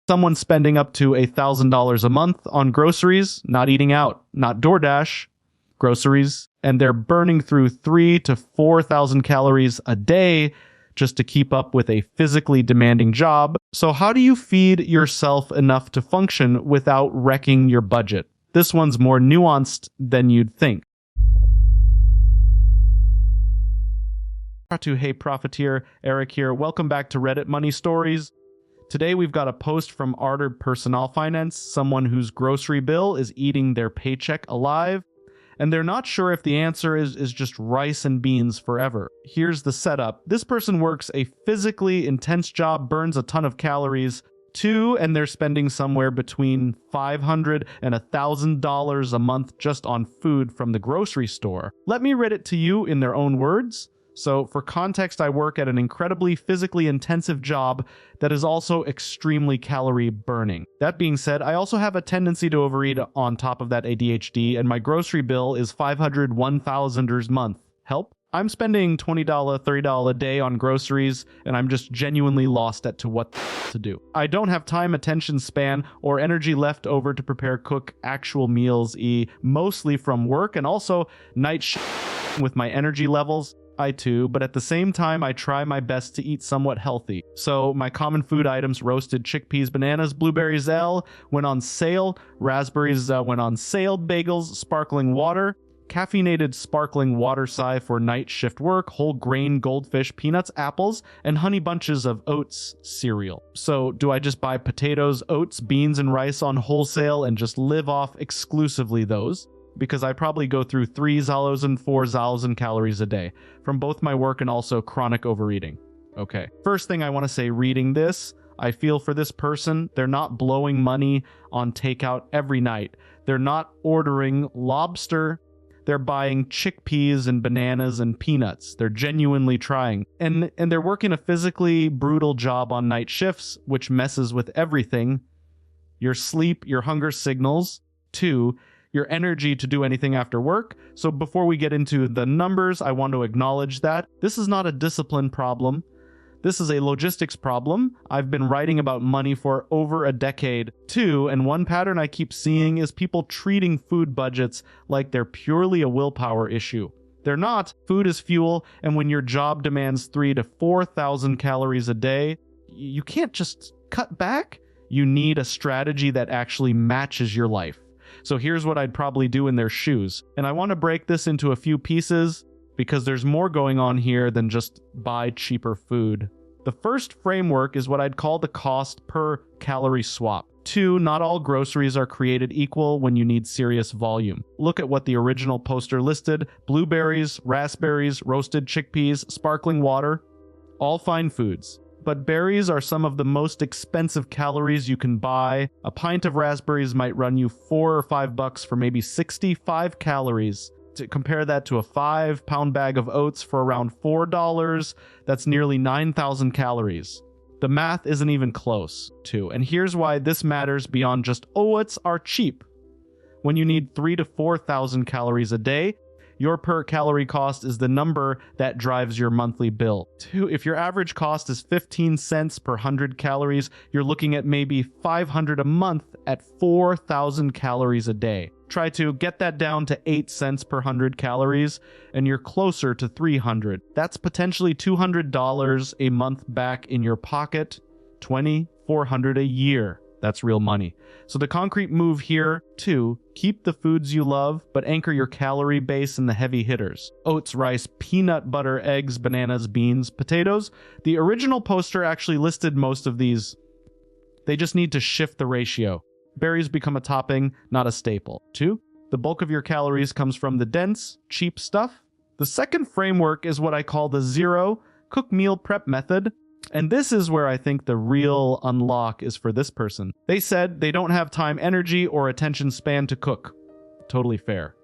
Someone spending up to $1,000 a month on groceries, not eating out, not DoorDash, groceries, and they're burning through 3,000 to 4,000 calories a day just to keep up with a physically demanding job. So how do you feed yourself enough to function without wrecking your budget? This one's more nuanced than you'd think. Hey Profiteer, Eric here. Welcome back to Reddit Money Stories. Today we've got a post from Arter Personal Finance, someone whose grocery bill is eating their paycheck alive, and they're not sure if the answer is just rice and beans forever. Here's the setup. This person works a physically intense job, burns a ton of calories, and they're spending somewhere between $500 and $1,000 a month just on food from the grocery store. Let me read it to you in their own words. So for context, I work at an incredibly physically intensive job that is also extremely calorie burning. That being said, I also have a tendency to overeat on top of that ADHD, and my grocery bill is $500, $1,000 a month. Help? I'm spending $20, $30 a day on groceries, and I'm just genuinely lost to what to do. I don't have time, attention span, or energy left over to cook actual meals, mostly from work, and also night shift with my energy levels. I too, but at the same time, I try my best to eat somewhat healthy. So my common food items: roasted chickpeas, bananas, blueberries went on sale, raspberries went on sale, bagels, sparkling water, caffeinated sparkling water for night shift work, whole grain goldfish, peanuts, apples, and honey bunches of oats cereal. So do I just buy potatoes, oats, beans, and rice on wholesale and just live off exclusively those? Because I probably go through 3,000 and 4,000 calories a day from both my work and also chronic overeating. Okay, first thing I want to say, reading this, I feel for this person. They're not blowing money on takeout every night. They're not ordering lobster. They're buying chickpeas and bananas and peanuts. They're genuinely trying. And they're working a physically brutal job on night shifts, which messes with everything. Your sleep, your hunger signals. 2, your energy to do anything after work. So before we get into the numbers, I want to acknowledge that this is not a discipline problem. This is a logistics problem. I've been writing about money for over a decade. 2, and one pattern I keep seeing is people treating food budgets like they're purely a willpower issue. They're not. Food is fuel, and when your job demands 3,000 to 4,000 calories a day, you can't just cut back. You need a strategy that actually matches your life. So here's what I'd probably do in their shoes. And I want to break this into a few pieces because there's more going on here than just buy cheaper food. The first framework is what I'd call the cost per calorie swap. 2, not all groceries are created equal when you need serious volume. Look at what the original poster listed: blueberries, raspberries, roasted chickpeas, sparkling water, all fine foods. But berries are some of the most expensive calories you can buy. A pint of raspberries might run you $4 or $5 for maybe 65 calories. To compare that to a 5-pound bag of oats for around $4, that's nearly 9,000 calories. The math isn't even close, too. And here's why this matters beyond just oats are cheap. When you need 3,000 to 4,000 calories a day, your per calorie cost is the number that drives your monthly bill. 2, if your average cost is 15 cents per 100 calories, you're looking at maybe $500 a month at 4,000 calories a day. Try to get that down to 8 cents per 100 calories, and you're closer to 300. That's potentially $200 a month back in your pocket, $2,400 a year. That's real money. So the concrete move here, 2, keep the foods you love, but anchor your calorie base in the heavy hitters. Oats, rice, peanut butter, eggs, bananas, beans, potatoes. The original poster actually listed most of these. They just need to shift the ratio. Berries become a topping, not a staple. 2, the bulk of your calories comes from the dense, cheap stuff. The second framework is what I call the 0 cook meal prep method. And this is where I think the real unlock is for this person. They said they don't have time, energy, or attention span to cook. Totally fair.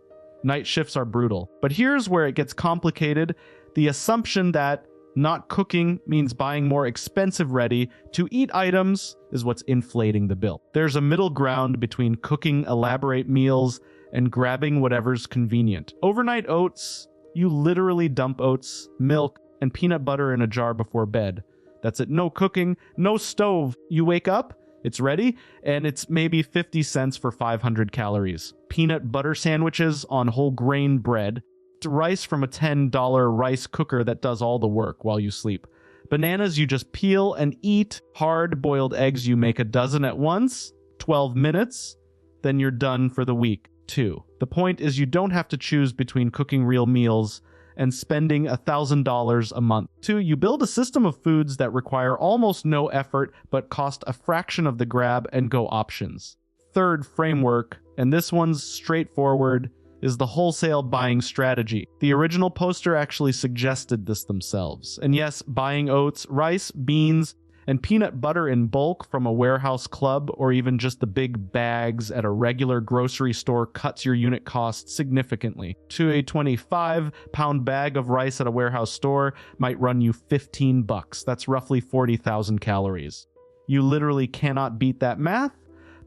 Night shifts are brutal. But here's where it gets complicated. The assumption that not cooking means buying more expensive ready-to-eat items is what's inflating the bill. There's a middle ground between cooking elaborate meals and grabbing whatever's convenient. Overnight oats, you literally dump oats, milk, and peanut butter in a jar before bed. That's it. No cooking, no stove. You wake up, It's ready, and it's maybe 50 cents for 500 calories. Peanut butter sandwiches on whole grain bread. Rice from a $10 rice cooker that does all the work while you sleep. Bananas you just peel and eat. Hard-boiled eggs you make a dozen at once. 12 minutes. Then you're done for the week. 2. The point is you don't have to choose between cooking real meals and spending $1,000 a month. 2. You build a system of foods that require almost no effort but cost a fraction of the grab and go options. Third framework, and this one's straightforward, is the wholesale buying strategy. The original poster actually suggested this themselves. And yes, buying oats, rice, beans, and peanut butter in bulk from a warehouse club or even just the big bags at a regular grocery store cuts your unit cost significantly. To a 25-pound bag of rice at a warehouse store might run you $15. That's roughly 40,000 calories. You literally cannot beat that math,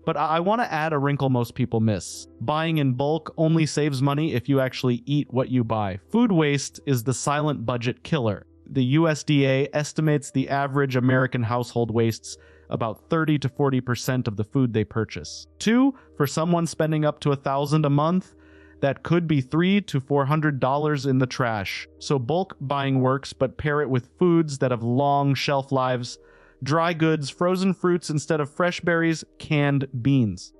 but I want to add a wrinkle most people miss. Buying in bulk only saves money if you actually eat what you buy. Food waste is the silent budget killer. The USDA estimates the average American household wastes about 30 to 40% of the food they purchase. 2, for someone spending up to $1,000 a month, that could be $300 to $400 in the trash. So bulk buying works, but pair it with foods that have long shelf lives, dry goods, frozen fruits instead of fresh berries, canned beans.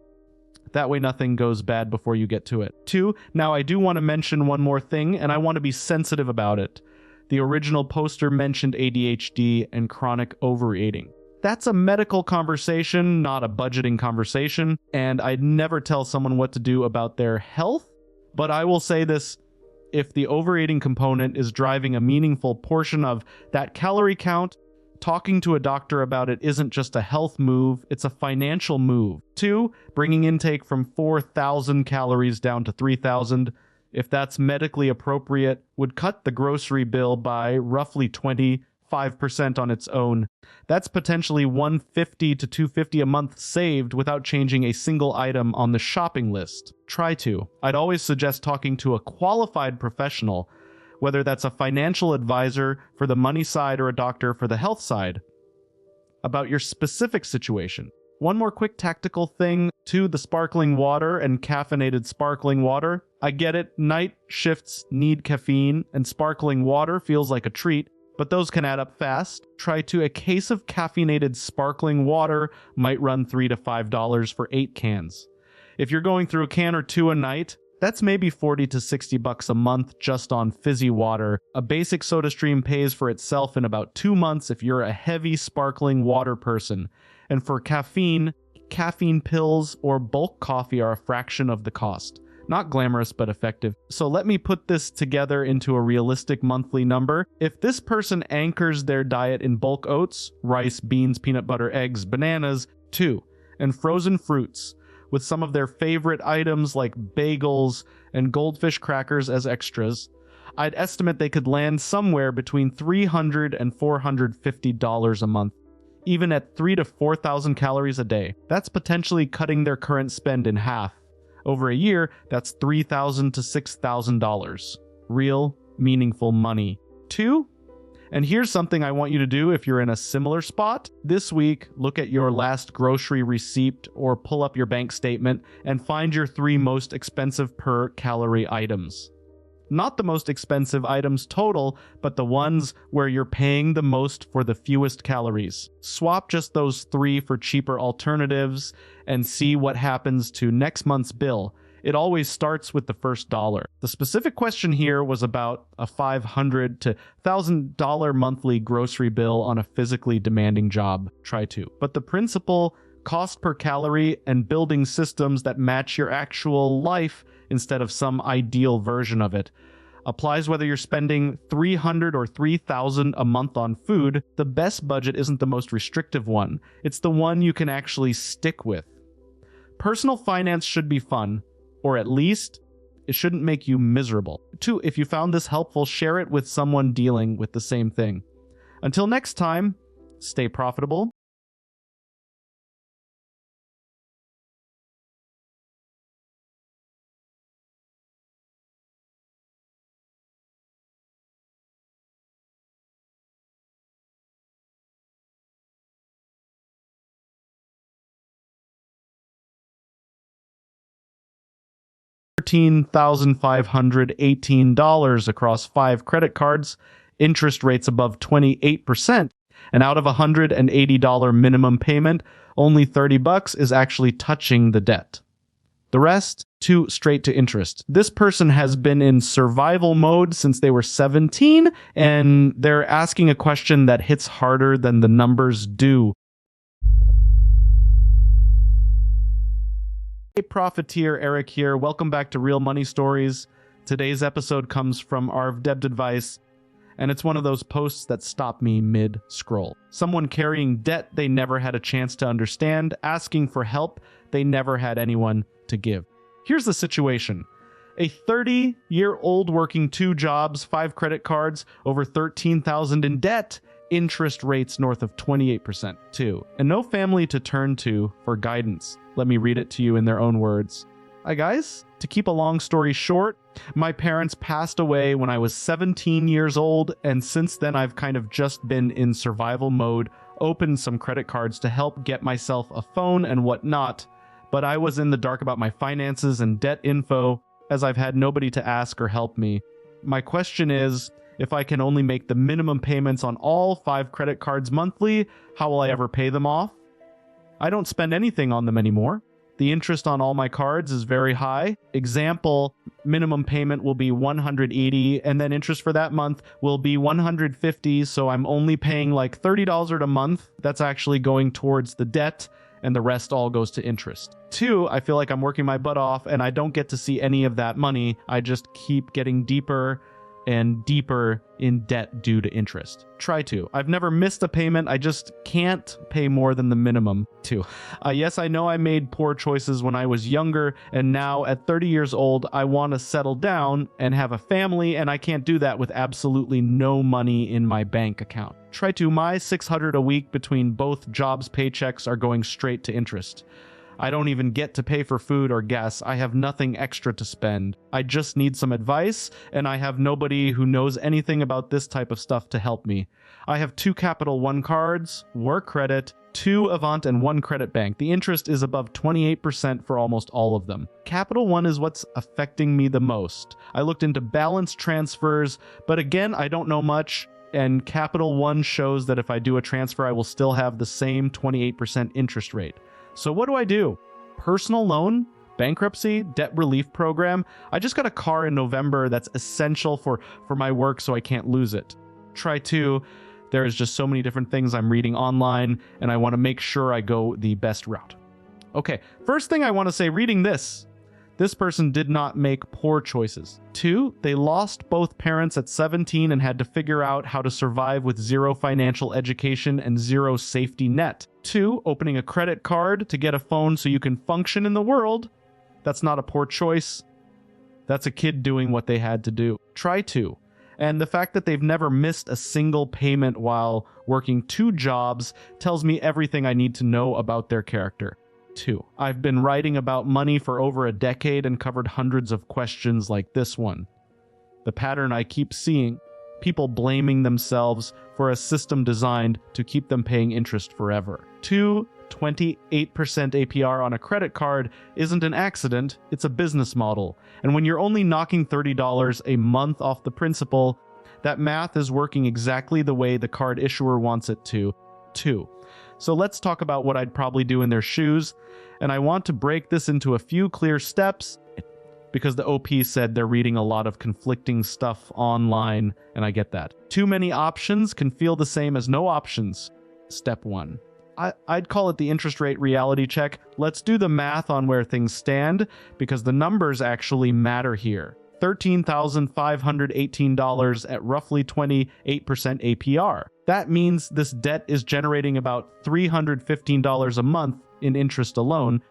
That way nothing goes bad before you get to it. 2, now I do want to mention one more thing, and I want to be sensitive about it. The original poster mentioned ADHD and chronic overeating. That's a medical conversation, not a budgeting conversation, and I'd never tell someone what to do about their health, but I will say this: if the overeating component is driving a meaningful portion of that calorie count, talking to a doctor about it isn't just a health move, it's a financial move. 2, bringing intake from 4,000 calories down to 3,000, if that's medically appropriate, would cut the grocery bill by roughly 25% on its own. That's potentially $150 to $250 a month saved without changing a single item on the shopping list. Try to. I'd always suggest talking to a qualified professional, whether that's a financial advisor for the money side or a doctor for the health side, about your specific situation. One more quick tactical thing to the sparkling water and caffeinated sparkling water. I get it, night shifts need caffeine, and sparkling water feels like a treat, but those can add up fast. Try to a case of caffeinated sparkling water might run $3 to $5 for 8 cans. If you're going through a can or 2 a night, that's maybe $40 to $60 a month just on fizzy water. A basic soda stream pays for itself in about 2 months if you're a heavy sparkling water person. And for caffeine pills or bulk coffee are a fraction of the cost. Not glamorous, but effective. So let me put this together into a realistic monthly number. If this person anchors their diet in bulk oats, rice, beans, peanut butter, eggs, bananas, 2, and frozen fruits, with some of their favorite items like bagels and goldfish crackers as extras, I'd estimate they could land somewhere between $300 and $450 a month, even at 3,000 to 4,000 calories a day. That's potentially cutting their current spend in half. Over a year, that's $3,000 to $6,000. Real, meaningful money. 2, and here's something I want you to do if you're in a similar spot. This week, look at your last grocery receipt or pull up your bank statement and find your 3 most expensive per calorie items. Not the most expensive items total, but the ones where you're paying the most for the fewest calories. Swap just those 3 for cheaper alternatives and see what happens to next month's bill. It always starts with the first dollar. The specific question here was about a $500 to $1,000 monthly grocery bill on a physically demanding job. Try to. But the principle, cost per calorie, and building systems that match your actual life instead of some ideal version of it, applies whether you're spending $300 or $3,000 a month on food. The best budget isn't the most restrictive one. It's the one you can actually stick with. Personal finance should be fun, or at least it shouldn't make you miserable. 2, if you found this helpful, share it with someone dealing with the same thing. Until next time, stay profitable, $13,518 across 5 credit cards, interest rates above 28%, and out of a $180 minimum payment, only $30 is actually touching the debt. The rest, straight to interest. This person has been in survival mode since they were 17, and they're asking a question that hits harder than the numbers do. Hey Profiteer, Eric here. Welcome back to Real Money Stories. Today's episode comes from Arv Debt Advice, and it's one of those posts that stop me mid-scroll. Someone carrying debt they never had a chance to understand, asking for help they never had anyone to give. Here's the situation. A 30-year-old working 2 jobs, 5 credit cards, over $13,000 in debt, interest rates north of 28% too, and no family to turn to for guidance. Let me read it to you in their own words. Hi guys, to keep a long story short, my parents passed away when I was 17 years old, and since then I've kind of just been in survival mode, opened some credit cards to help get myself a phone and whatnot, but I was in the dark about my finances and debt info, as I've had nobody to ask or help me. My question is, if I can only make the minimum payments on all 5 credit cards monthly, how will I ever pay them off? I don't spend anything on them anymore. The interest on all my cards is very high. Example, minimum payment will be $180, and then interest for that month will be $150, so I'm only paying like $30 a month. That's actually going towards the debt, and the rest all goes to interest. 2, I feel like I'm working my butt off, and I don't get to see any of that money. I just keep getting deeper and deeper in debt due to interest. Try to. I've never missed a payment. I just can't pay more than the minimum. 2. Yes, I know I made poor choices when I was younger, and now at 30 years old, I want to settle down and have a family, and I can't do that with absolutely no money in my bank account. Try to. My $600 a week between both jobs' paychecks are going straight to interest. I don't even get to pay for food or gas. I have nothing extra to spend. I just need some advice, and I have nobody who knows anything about this type of stuff to help me. I have 2 Capital One cards, work credit, 2 Avant, and 1 credit bank. The interest is above 28% for almost all of them. Capital One is what's affecting me the most. I looked into balance transfers, but again, I don't know much, and Capital One shows that if I do a transfer, I will still have the same 28% interest rate. So what do I do? Personal loan, bankruptcy, debt relief program. I just got a car in November that's essential for my work, so I can't lose it. Try to. There is just so many different things I'm reading online, and I want to make sure I go the best route. Okay, first thing I want to say, reading this person did not make poor choices. 2, they lost both parents at 17 and had to figure out how to survive with 0 financial education and 0 safety net. 2, opening a credit card to get a phone so you can function in the world. That's not a poor choice. That's a kid doing what they had to do. Try to. And the fact that they've never missed a single payment while working 2 jobs tells me everything I need to know about their character. 2, I've been writing about money for over a decade and covered hundreds of questions like this one. The pattern I keep seeing, people blaming themselves for a system designed to keep them paying interest forever. 2, 28% APR on a credit card isn't an accident, it's a business model. And when you're only knocking $30 a month off the principal, that math is working exactly the way the card issuer wants it to. 2. So let's talk about what I'd probably do in their shoes, and I want to break this into a few clear steps because the OP said they're reading a lot of conflicting stuff online, and I get that. Too many options can feel the same as no options. Step 1. I'd call it the interest rate reality check. Let's do the math on where things stand because the numbers actually matter here. $13,518 at roughly 28% APR. That means this debt is generating about $315 a month in interest alone.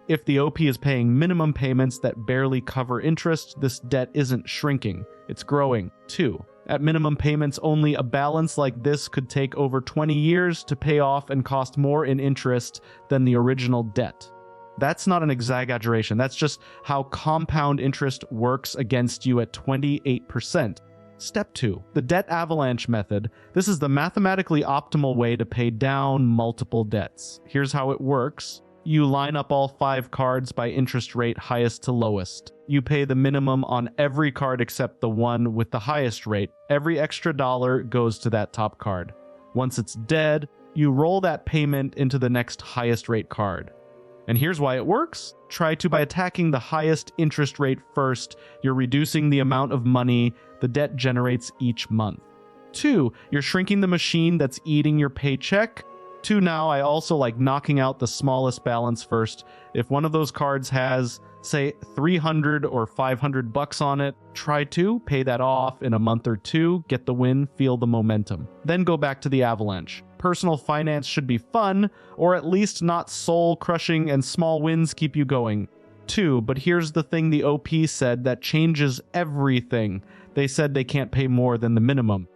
If the OP is paying minimum payments that barely cover interest, this debt isn't shrinking, it's growing. 2. At minimum payments only, a balance like this could take over 20 years to pay off and cost more in interest than the original debt. That's not an exaggeration. That's just how compound interest works against you at 28%. Step 2, the debt avalanche method. This is the mathematically optimal way to pay down multiple debts. Here's how it works. You line up all 5 cards by interest rate highest to lowest. You pay the minimum on every card except the one with the highest rate. Every extra dollar goes to that top card. Once it's dead, you roll that payment into the next highest rate card. And here's why it works. Try to by attacking the highest interest rate first, you're reducing the amount of money the debt generates each month. 2, you're shrinking the machine that's eating your paycheck. 2, now I also like knocking out the smallest balance first. If one of those cards has, say, 300 or 500 bucks on it, try to pay that off in a month or 2, get the win, feel the momentum. Then go back to the avalanche. Personal finance should be fun, or at least not soul-crushing, and small wins keep you going. 2, but here's the thing the OP said that changes everything. They said they can't pay more than the minimum.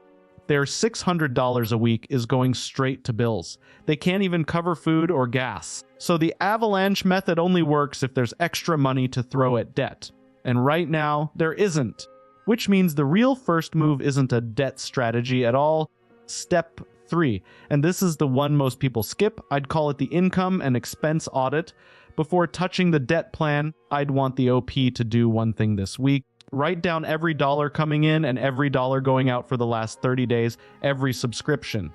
Their $600 a week is going straight to bills. They can't even cover food or gas. So the avalanche method only works if there's extra money to throw at debt. And right now, there isn't. Which means the real first move isn't a debt strategy at all. Step 3, and this is the one most people skip. I'd call it the income and expense audit. Before touching the debt plan, I'd want the OP to do one thing this week. Write down every dollar coming in and every dollar going out for the last 30 days, every subscription,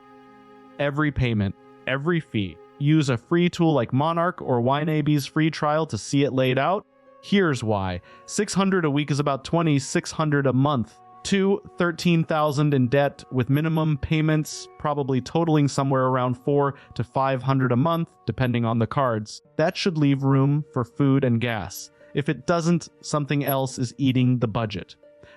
every payment, every fee. Use a free tool like Monarch or WineAB's free trial to see it laid out. Here's why. $600 a week is about $2,600 a month. 2, $13,000 in debt with minimum payments probably totaling somewhere around $400 to $500 a month, depending on the cards. That should leave room for food and gas. If it doesn't, something else is eating the budget.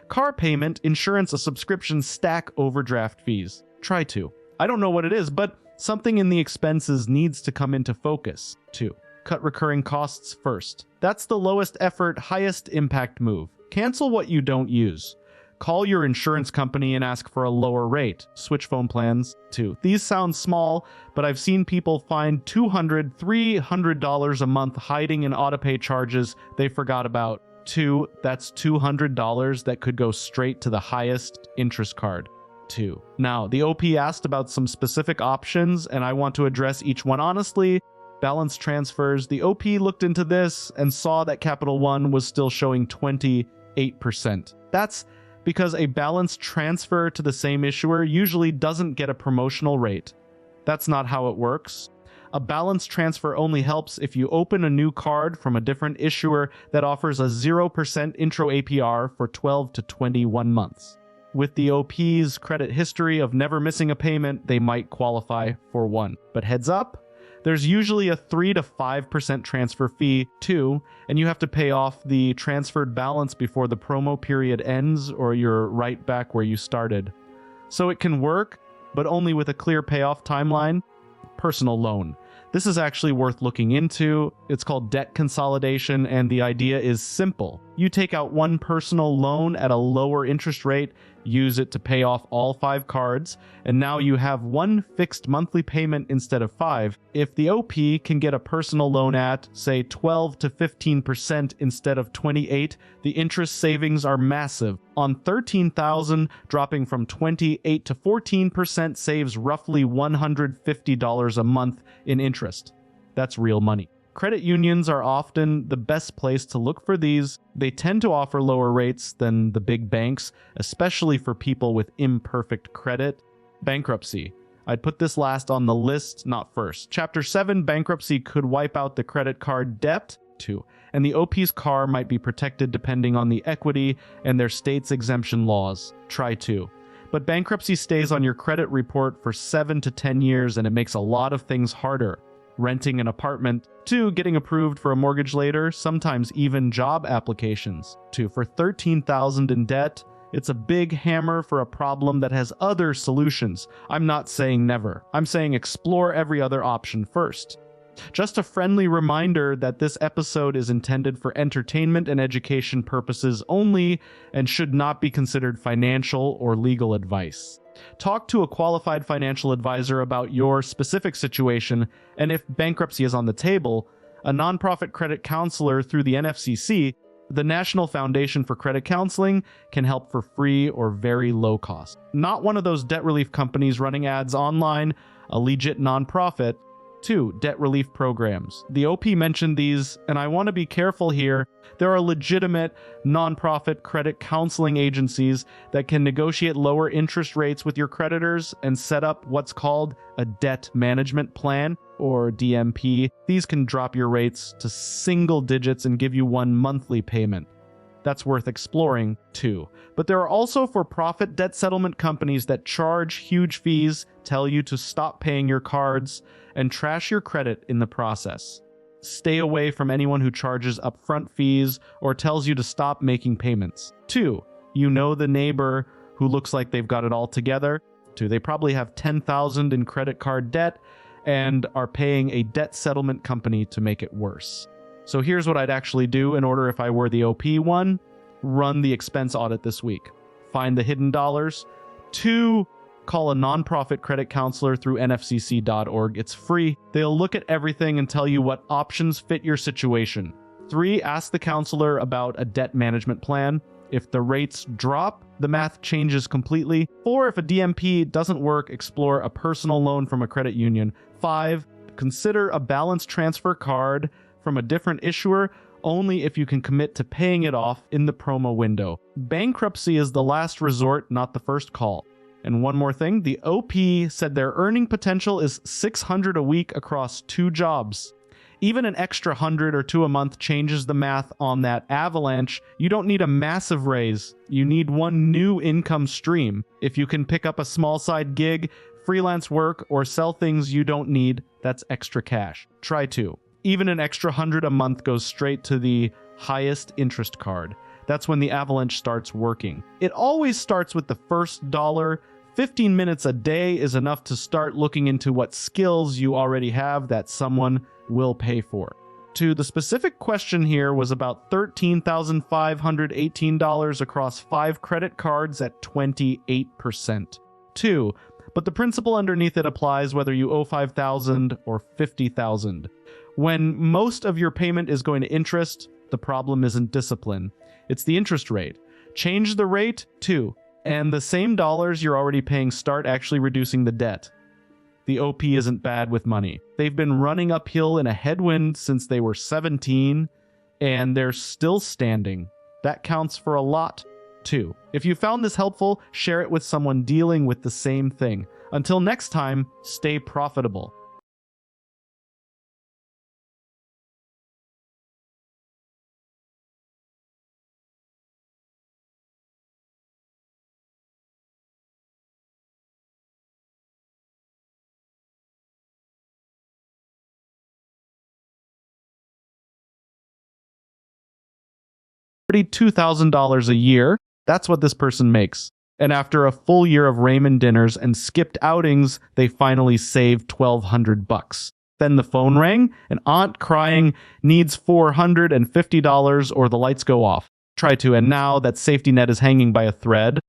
Car payment, insurance, a subscription, stack overdraft fees. Try to. I don't know what it is, but something in the expenses needs to come into focus. 2, cut recurring costs first. That's the lowest effort, highest impact move. Cancel what you don't use. Call your insurance company and ask for a lower rate. Switch phone plans, too. These sound small, but I've seen people find $200, $300 a month hiding in autopay charges they forgot about. 2, that's $200 that could go straight to the highest interest card. 2. Now, the OP asked about some specific options, and I want to address each one honestly. Balance transfers. The OP looked into this and saw that Capital One was still showing 28%. That's because a balance transfer to the same issuer usually doesn't get a promotional rate. That's not how it works. A balance transfer only helps if you open a new card from a different issuer that offers a 0% intro APR for 12 to 21 months. With the OP's credit history of never missing a payment, they might qualify for one. But heads up, there's usually a 3 to 5% transfer fee too, and you have to pay off the transferred balance before the promo period ends or you're right back where you started. So it can work, but only with a clear payoff timeline. Personal loan. This is actually worth looking into. It's called debt consolidation, and the idea is simple. You take out one personal loan at a lower interest rate, use it to pay off all 5 cards, and now you have one fixed monthly payment instead of 5. If the OP can get a personal loan at, say, 12 to 15% instead of 28, the interest savings are massive. On $13,000, dropping from 28 to 14% saves roughly $150 a month in interest. That's real money. Credit unions are often the best place to look for these. They tend to offer lower rates than the big banks, especially for people with imperfect credit. Bankruptcy. I'd put this last on the list, not first. Chapter 7, bankruptcy could wipe out the credit card debt, too. And the OP's car might be protected depending on the equity and their state's exemption laws. Try to. But bankruptcy stays on your credit report for 7 to 10 years, and it makes a lot of things harder. Renting an apartment, 2, getting approved for a mortgage later, sometimes even job applications. 2, for $13,000 in debt, it's a big hammer for a problem that has other solutions. I'm not saying never. I'm saying explore every other option first. Just a friendly reminder that this episode is intended for entertainment and education purposes only and should not be considered financial or legal advice. Talk to a qualified financial advisor about your specific situation, and if bankruptcy is on the table, a nonprofit credit counselor through the NFCC, the National Foundation for Credit Counseling, can help for free or very low cost. Not one of those debt relief companies running ads online, a legit nonprofit. 2. Debt relief programs. The OP mentioned these, and I want to be careful here. There are legitimate, nonprofit credit counseling agencies that can negotiate lower interest rates with your creditors and set up what's called a debt management plan, or DMP. These can drop your rates to single digits and give you one monthly payment. That's worth exploring, too. But there are also for-profit debt settlement companies that charge huge fees, tell you to stop paying your cards, and trash your credit in the process. Stay away from anyone who charges upfront fees or tells you to stop making payments. 2. You know the neighbor who looks like they've got it all together. 2. They probably have $10,000 in credit card debt and are paying a debt settlement company to make it worse. So here's what I'd actually do in order if I were the OP. 1, run the expense audit this week. Find the hidden dollars. 2, call a nonprofit credit counselor through nfcc.org. It's free. They'll look at everything and tell you what options fit your situation. 3, ask the counselor about a debt management plan. If the rates drop, the math changes completely. 4, if a DMP doesn't work, explore a personal loan from a credit union. 5, consider a balance transfer card from a different issuer only if you can commit to paying it off in the promo window. Bankruptcy is the last resort, not the first call. And one more thing, the OP said their earning potential is $600 a week across 2 jobs. Even an extra 100 or 2 a month changes the math on that avalanche. You don't need a massive raise. You need one new income stream. If you can pick up a small side gig, freelance work, or sell things you don't need, that's extra cash. Try 2. Even an extra 100 a month goes straight to the highest interest card. That's when the avalanche starts working. It always starts with the first dollar. 15 minutes a day is enough to start looking into what skills you already have that someone will pay for. The specific question here was about $13,518 across 5 credit cards at 28%. 2. But the principle underneath it applies whether you owe $5,000 or $50,000. When most of your payment is going to interest, the problem isn't discipline. It's the interest rate. Change the rate, 2. And the same dollars you're already paying start actually reducing the debt. The OP isn't bad with money. They've been running uphill in a headwind since they were 17, and they're still standing. That counts for a lot, too. If you found this helpful, share it with someone dealing with the same thing. Until next time, stay profitable. $2,000 a year. That's what this person makes. And after a full year of ramen dinners and skipped outings, they finally saved $1,200. Then the phone rang, an aunt crying needs $450 or the lights go off. Try to, and now that safety net is hanging by a thread.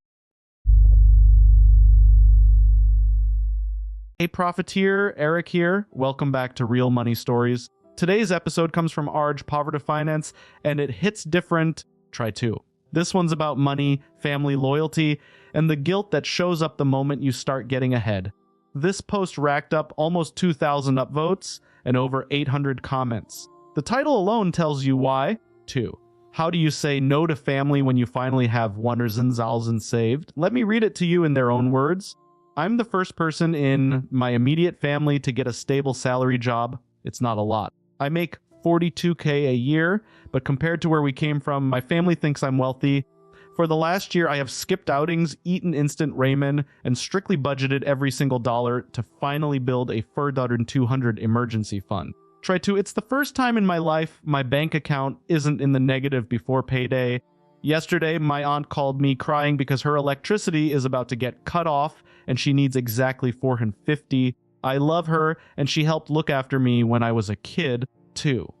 Hey Profiteer, Eric here. Welcome back to Real Money Stories. Today's episode comes from Arj Poverty Finance, and it hits different. Try 2. This one's about money, family loyalty, and the guilt that shows up the moment you start getting ahead. This post racked up almost 2,000 upvotes and over 800 comments. The title alone tells you why. 2. How do you say no to family when you finally have $1,000 saved? Let me read it to you in their own words. I'm the first person in my immediate family to get a stable salary job. It's not a lot. I make $42K a year, but compared to where we came from, my family thinks I'm wealthy. For the last year, I have skipped outings, eaten instant ramen, and strictly budgeted every single dollar to finally build a $4,200 emergency fund. Try 2. It's the first time in my life my bank account isn't in the negative before payday. Yesterday, my aunt called me crying because her electricity is about to get cut off and she needs exactly $450. I love her, and she helped look after me when I was a kid, too.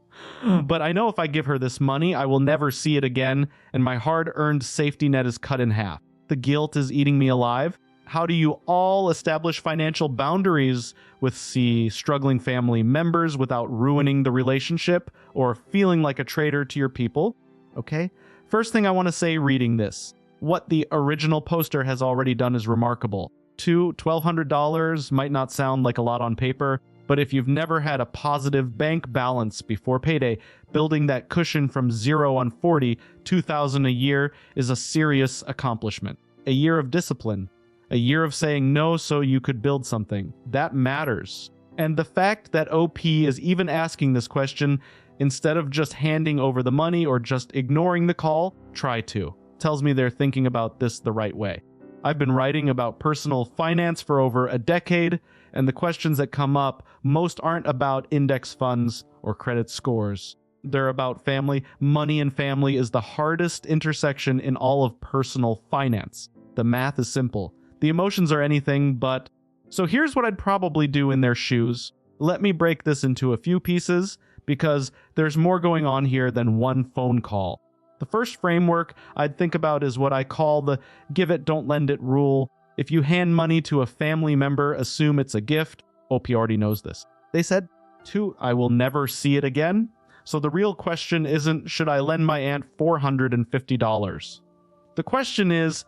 But I know if I give her this money, I will never see it again, and my hard-earned safety net is cut in half. The guilt is eating me alive. How do you all establish financial boundaries with struggling family members without ruining the relationship or feeling like a traitor to your people? Okay? First thing I want to say reading this. What the original poster has already done is remarkable. $1,200 might not sound like a lot on paper, But if you've never had a positive bank balance before payday, building that cushion from 0 on 40, $2,000 a year is a serious accomplishment. A year of discipline. A year of saying no so you could build something. That matters. And the fact that OP is even asking this question, instead of just handing over the money or just ignoring the call, try to. Tells me they're thinking about this the right way. I've been writing about personal finance for over a decade, and the questions that come up most aren't about index funds or credit scores. They're about family. Money and family is the hardest intersection in all of personal finance. The math is simple. The emotions are anything but. So here's what I'd probably do in their shoes. Let me break this into a few pieces, because there's more going on here than one phone call. The first framework I'd think about is what I call the give it, don't lend it rule. If you hand money to a family member, assume it's a gift. OP already knows this. They said, 2, I will never see it again. So the real question isn't, should I lend my aunt $450? The question is,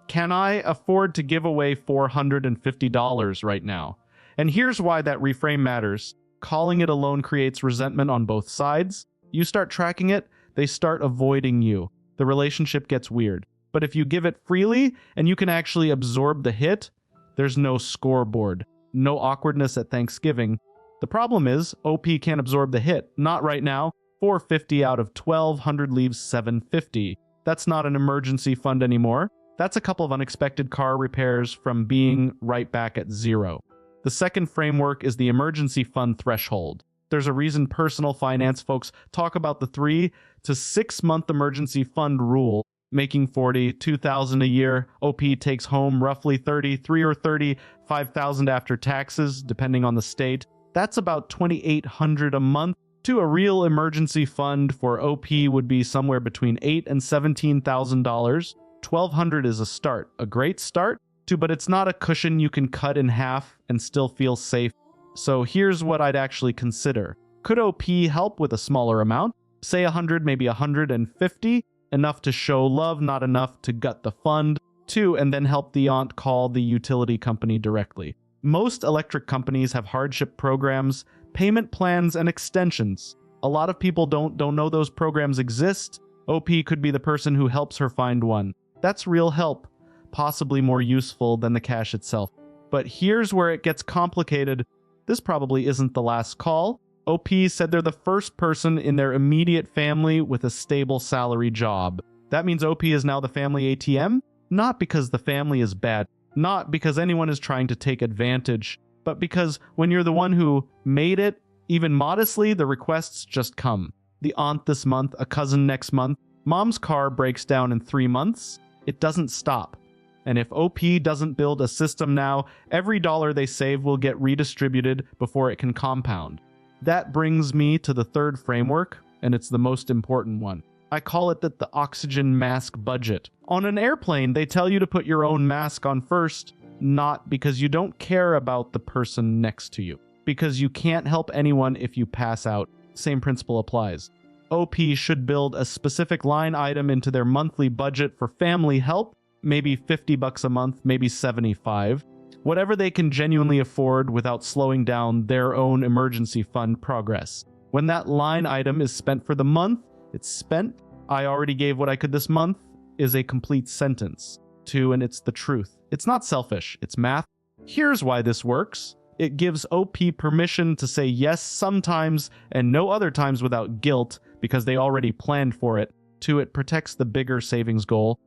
can I afford to give away $450 right now? And here's why that reframe matters. Calling it a loan creates resentment on both sides. You start tracking it, they start avoiding you. The relationship gets weird. But if you give it freely and you can actually absorb the hit, there's no scoreboard, no awkwardness at Thanksgiving. The problem is, OP can't absorb the hit. Not right now. $450 out of $1,200 leaves $750. That's not an emergency fund anymore. That's a couple of unexpected car repairs from being right back at 0. The second framework is the emergency fund threshold. There's a reason personal finance folks talk about the 3 to 6 month emergency fund rule. Making $42,000 a year, OP takes home roughly $33,000 or $35,000 after taxes, depending on the state. That's about $2,800 a month. To a real emergency fund for OP would be somewhere between $8,000 and $17,000. $1,200 is a start, a great start, but it's not a cushion you can cut in half and still feel safe. So here's what I'd actually consider. Could OP help with a smaller amount? Say 100, maybe 150, enough to show love, not enough to gut the fund. 2, and then help the aunt call the utility company directly. Most electric companies have hardship programs, payment plans, and extensions. A lot of people don't know those programs exist. OP could be the person who helps her find one. That's real help, possibly more useful than the cash itself. But here's where it gets complicated. This probably isn't the last call. OP said they're the first person in their immediate family with a stable salary job. That means OP is now the family ATM? Not because the family is bad, not because anyone is trying to take advantage, but because when you're the one who made it, even modestly, the requests just come. The aunt this month, a cousin next month. Mom's car breaks down in 3 months. It doesn't stop. And if OP doesn't build a system now, every dollar they save will get redistributed before it can compound. That brings me to the third framework, and it's the most important one. I call it the oxygen mask budget. On an airplane, they tell you to put your own mask on first, not because you don't care about the person next to you, because you can't help anyone if you pass out. Same principle applies. OP should build a specific line item into their monthly budget for family help, maybe $50 a month, maybe $75. Whatever they can genuinely afford without slowing down their own emergency fund progress. When that line item is spent for the month, it's spent. I already gave what I could this month is a complete sentence. 2, and it's the truth. It's not selfish, it's math. Here's why this works. It gives OP permission to say yes sometimes and no other times without guilt because they already planned for it. 2, it protects the bigger savings goal.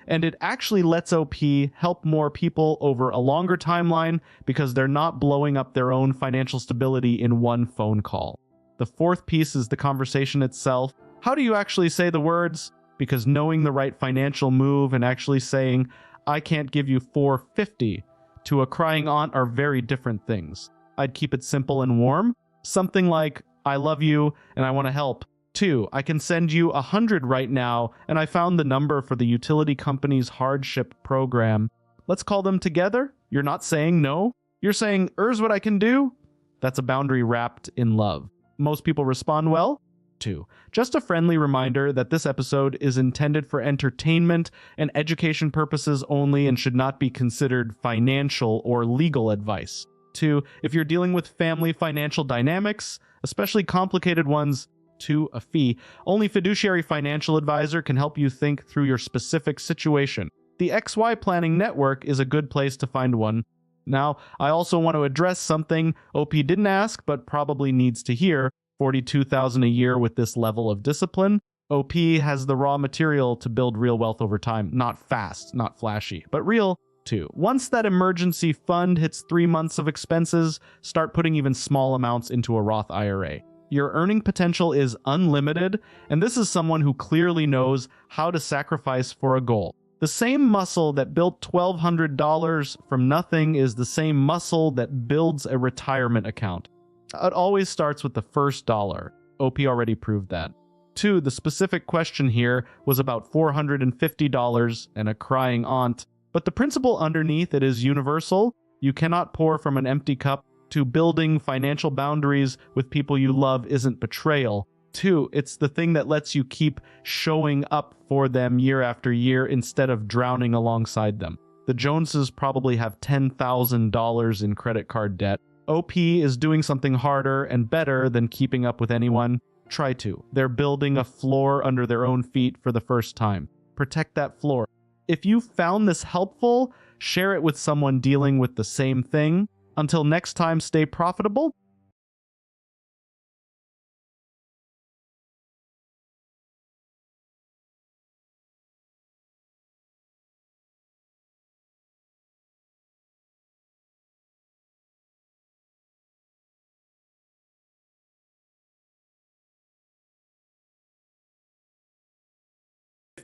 And it actually lets OP help more people over a longer timeline because they're not blowing up their own financial stability in one phone call. The fourth piece is the conversation itself. How do you actually say the words? Because knowing the right financial move and actually saying, I can't give you $450 to a crying aunt are very different things. I'd keep it simple and warm. Something like, I love you and I want to help. 2, I can send you 100 right now, and I found the number for the utility company's hardship program. Let's call them together. You're not saying no. You're saying, here's what I can do. That's a boundary wrapped in love. Most people respond well. 2, just a friendly reminder that this episode is intended for entertainment and education purposes only and should not be considered financial or legal advice. 2, if you're dealing with family financial dynamics, especially complicated ones, 2, a fee. Only fiduciary financial advisor can help you think through your specific situation. The XY Planning Network is a good place to find one. Now, I also want to address something OP didn't ask but probably needs to hear. $42,000 a year with this level of discipline. OP has the raw material to build real wealth over time. Not fast, not flashy, but real too. Once that emergency fund hits 3 months of expenses, start putting even small amounts into a Roth IRA. Your earning potential is unlimited, and this is someone who clearly knows how to sacrifice for a goal. The same muscle that built $1,200 from nothing is the same muscle that builds a retirement account. It always starts with the first dollar. OP already proved that. 2, the specific question here was about $450 and a crying aunt, but the principle underneath it is universal. You cannot pour from an empty cup. 2, building financial boundaries with people you love isn't betrayal. 2, it's the thing that lets you keep showing up for them year after year instead of drowning alongside them. The Joneses probably have $10,000 in credit card debt. OP is doing something harder and better than keeping up with anyone. Try to. They're building a floor under their own feet for the first time. Protect that floor. If you found this helpful, share it with someone dealing with the same thing. Until next time, stay profitable.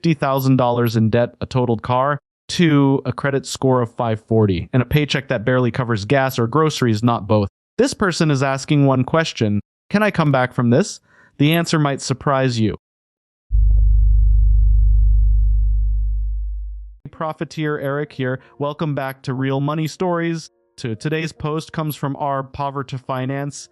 $50,000 in debt, a totaled car, 2, a credit score of 540, and a paycheck that barely covers gas or groceries, not both. This person is asking one question: can I come back from this? The answer might surprise you. Profiteer Eric here. Welcome back to Real Money Stories. Today's post comes from our Poverty Finance,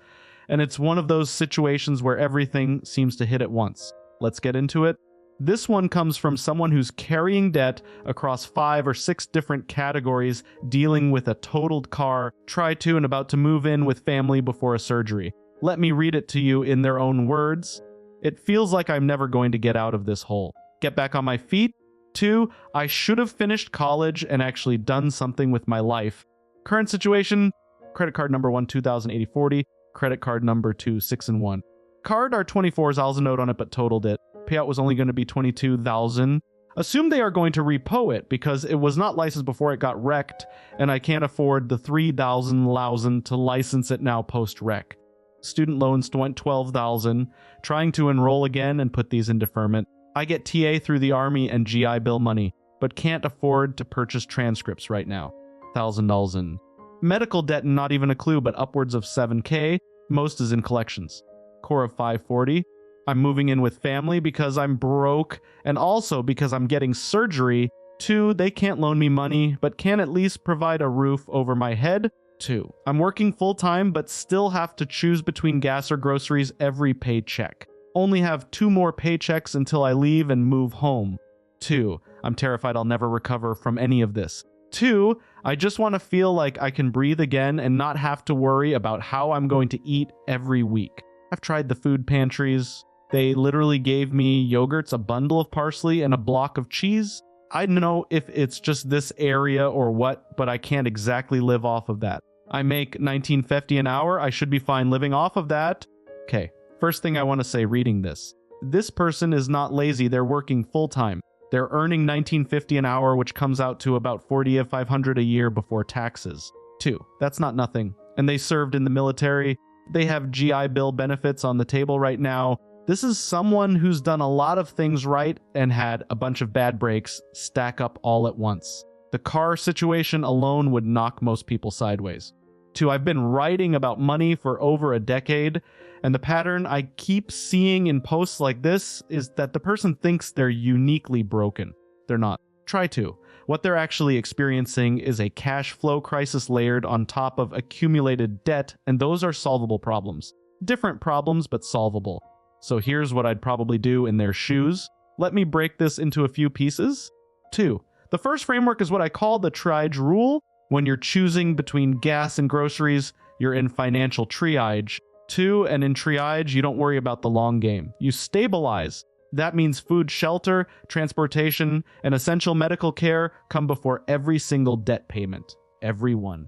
and it's one of those situations where everything seems to hit at once. Let's get into it. This one comes from someone who's carrying debt across 5 or 6 different categories, dealing with a totaled car, and about to move in with family before a surgery. Let me read it to you in their own words. It feels like I'm never going to get out of this hole. Get back on my feet. 2, I should have finished college and actually done something with my life. Current situation: credit card number 1, 2,080.40, credit card number 2, 6 and 1. Card R24's also note on it, but totaled it. Payout was only going to be $22,000. Assume they are going to repo it because it was not licensed before it got wrecked, and I can't afford the $3,000 to license it now post-wreck. Student loans went $12,000. Trying to enroll again and put these in deferment. I get TA through the Army and GI Bill money, but can't afford to purchase transcripts right now. $1,000. Medical debt, not even a clue, but upwards of $7K. Most is in collections. Core of 540. I'm moving in with family because I'm broke, and also because I'm getting surgery. 2, they can't loan me money, but can at least provide a roof over my head. 2, I'm working full-time, but still have to choose between gas or groceries every paycheck. Only have 2 more paychecks until I leave and move home. 2, I'm terrified I'll never recover from any of this. 2, I just want to feel like I can breathe again and not have to worry about how I'm going to eat every week. I've tried the food pantries. They literally gave me yogurts, a bundle of parsley, and a block of cheese. I don't know if it's just this area or what, but I can't exactly live off of that. I make $19.50 an hour. I should be fine living off of that. Okay, first thing I want to say reading this. This person is not lazy. They're working full-time. They're earning $19.50 an hour, which comes out to about $40,500 a year before taxes. 2, that's not nothing. And they served in the military. They have GI Bill benefits on the table right now. This is someone who's done a lot of things right and had a bunch of bad breaks stack up all at once. The car situation alone would knock most people sideways. 2, I've been writing about money for over a decade, and the pattern I keep seeing in posts like this is that the person thinks they're uniquely broken. They're not. Try to. What they're actually experiencing is a cash flow crisis layered on top of accumulated debt, and those are solvable problems. Different problems, but solvable. So here's what I'd probably do in their shoes. Let me break this into a few pieces. 2, the first framework is what I call the triage rule. When you're choosing between gas and groceries, you're in financial triage. 2, and in triage, you don't worry about the long game. You stabilize. That means food, shelter, transportation, and essential medical care come before every single debt payment. Every one.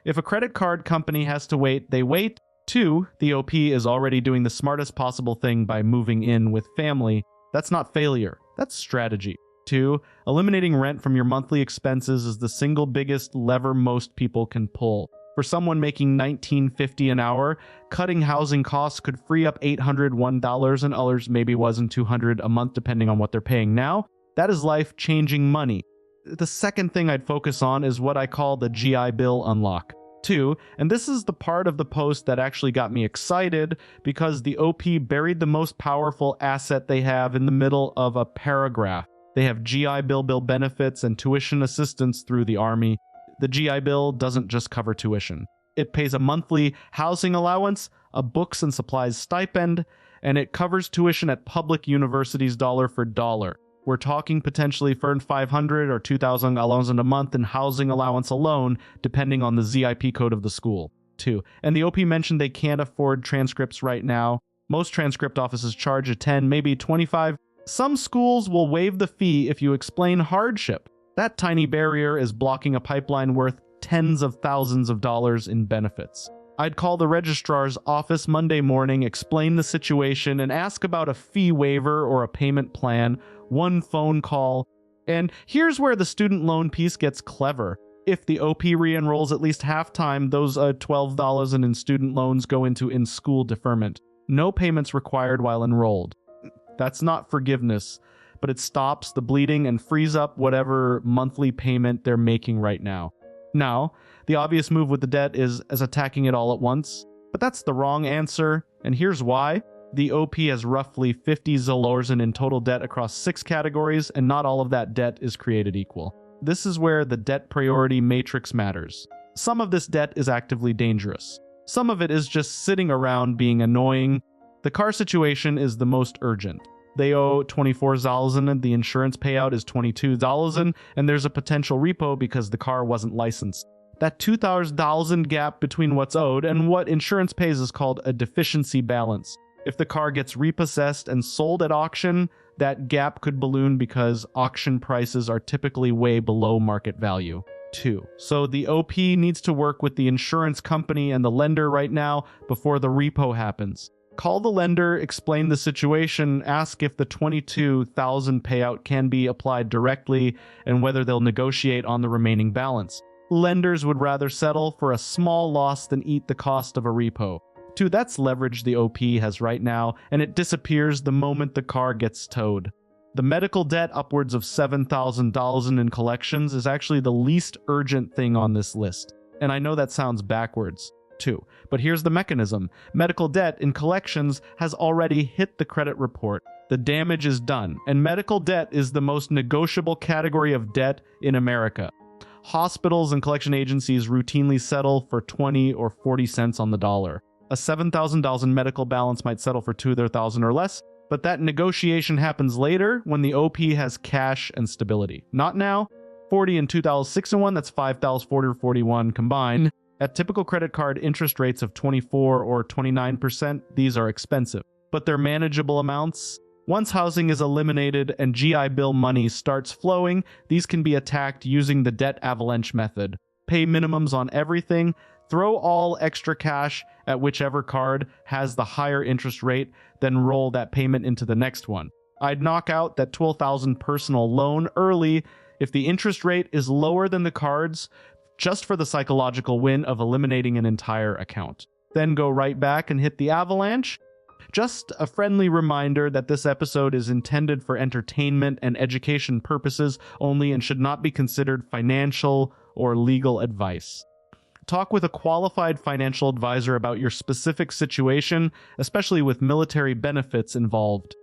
If a credit card company has to wait, they wait. 2, the OP is already doing the smartest possible thing by moving in with family. That's not failure. That's strategy. 2, eliminating rent from your monthly expenses is the single biggest lever most people can pull. For someone making $19.50 an hour, cutting housing costs could free up $801 and others maybe wasn't $200 a month depending on what they're paying now. That is life-changing money. The second thing I'd focus on is what I call the GI Bill unlock. 2, and this is the part of the post that actually got me excited because the OP buried the most powerful asset they have in the middle of a paragraph. They have GI Bill benefits and tuition assistance through the Army. The GI Bill doesn't just cover tuition. It pays a monthly housing allowance, a books and supplies stipend, and it covers tuition at public universities dollar for dollar. We're talking potentially for $500 or $2,000 a month in housing allowance alone, depending on the ZIP code of the school, too. And the OP mentioned they can't afford transcripts right now. Most transcript offices charge a $10, maybe $25. Some schools will waive the fee if you explain hardship. That tiny barrier is blocking a pipeline worth tens of thousands of dollars in benefits. I'd call the registrar's office Monday morning, explain the situation, and ask about a fee waiver or a payment plan. One phone call. And here's where the student loan piece gets clever. If the OP re-enrolls at least half-time, those $12,000 in student loans go into in-school deferment. No payments required while enrolled. That's not forgiveness, but it stops the bleeding and frees up whatever monthly payment they're making right now. Now, the obvious move with the debt is as attacking it all at once, but that's the wrong answer, and here's why. The OP has roughly 50 zilorzen in total debt across 6 categories, and not all of that debt is created equal. This is where the debt priority matrix matters. Some of this debt is actively dangerous. Some of it is just sitting around being annoying. The car situation is the most urgent. They owe $24,000 and the insurance payout is $22,000, and there's a potential repo because the car wasn't licensed. That $2,000 gap between what's owed and what insurance pays is called a deficiency balance. If the car gets repossessed and sold at auction, that gap could balloon because auction prices are typically way below market value, too. So the OP needs to work with the insurance company and the lender right now before the repo happens. Call the lender, explain the situation, ask if the $22,000 payout can be applied directly and whether they'll negotiate on the remaining balance. Lenders would rather settle for a small loss than eat the cost of a repo. 2, that's leverage the OP has right now, and it disappears the moment the car gets towed. The medical debt upwards of $7,000 in collections is actually the least urgent thing on this list. And I know that sounds backwards, too. But here's the mechanism. Medical debt in collections has already hit the credit report. The damage is done, and medical debt is the most negotiable category of debt in America. Hospitals and collection agencies routinely settle for 20 or 40 cents on the dollar. A $7,000 medical balance might settle for $2,000 or less, but that negotiation happens later when the OP has cash and stability. Not now. 40 in 2006 and 1, that's 5,040 or 41 combined. At typical credit card interest rates of 24 or 29%, these are expensive, but they're manageable amounts. Once housing is eliminated and GI Bill money starts flowing, these can be attacked using the debt avalanche method. Pay minimums on everything, throw all extra cash at whichever card has the higher interest rate, then roll that payment into the next one. I'd knock out that $12,000 personal loan early if the interest rate is lower than the cards, just for the psychological win of eliminating an entire account. Then go right back and hit the avalanche. Just a friendly reminder that this episode is intended for entertainment and education purposes only and should not be considered financial or legal advice. Talk with a qualified financial advisor about your specific situation, especially with military benefits involved.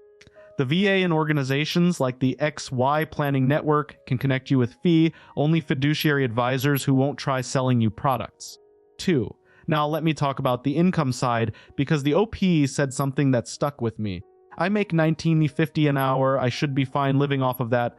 The VA and organizations like the XY Planning Network can connect you with fee-only fiduciary advisors who won't try selling you products. 2. Now let me talk about the income side, because the OP said something that stuck with me. I make $19.50 an hour, I should be fine living off of that.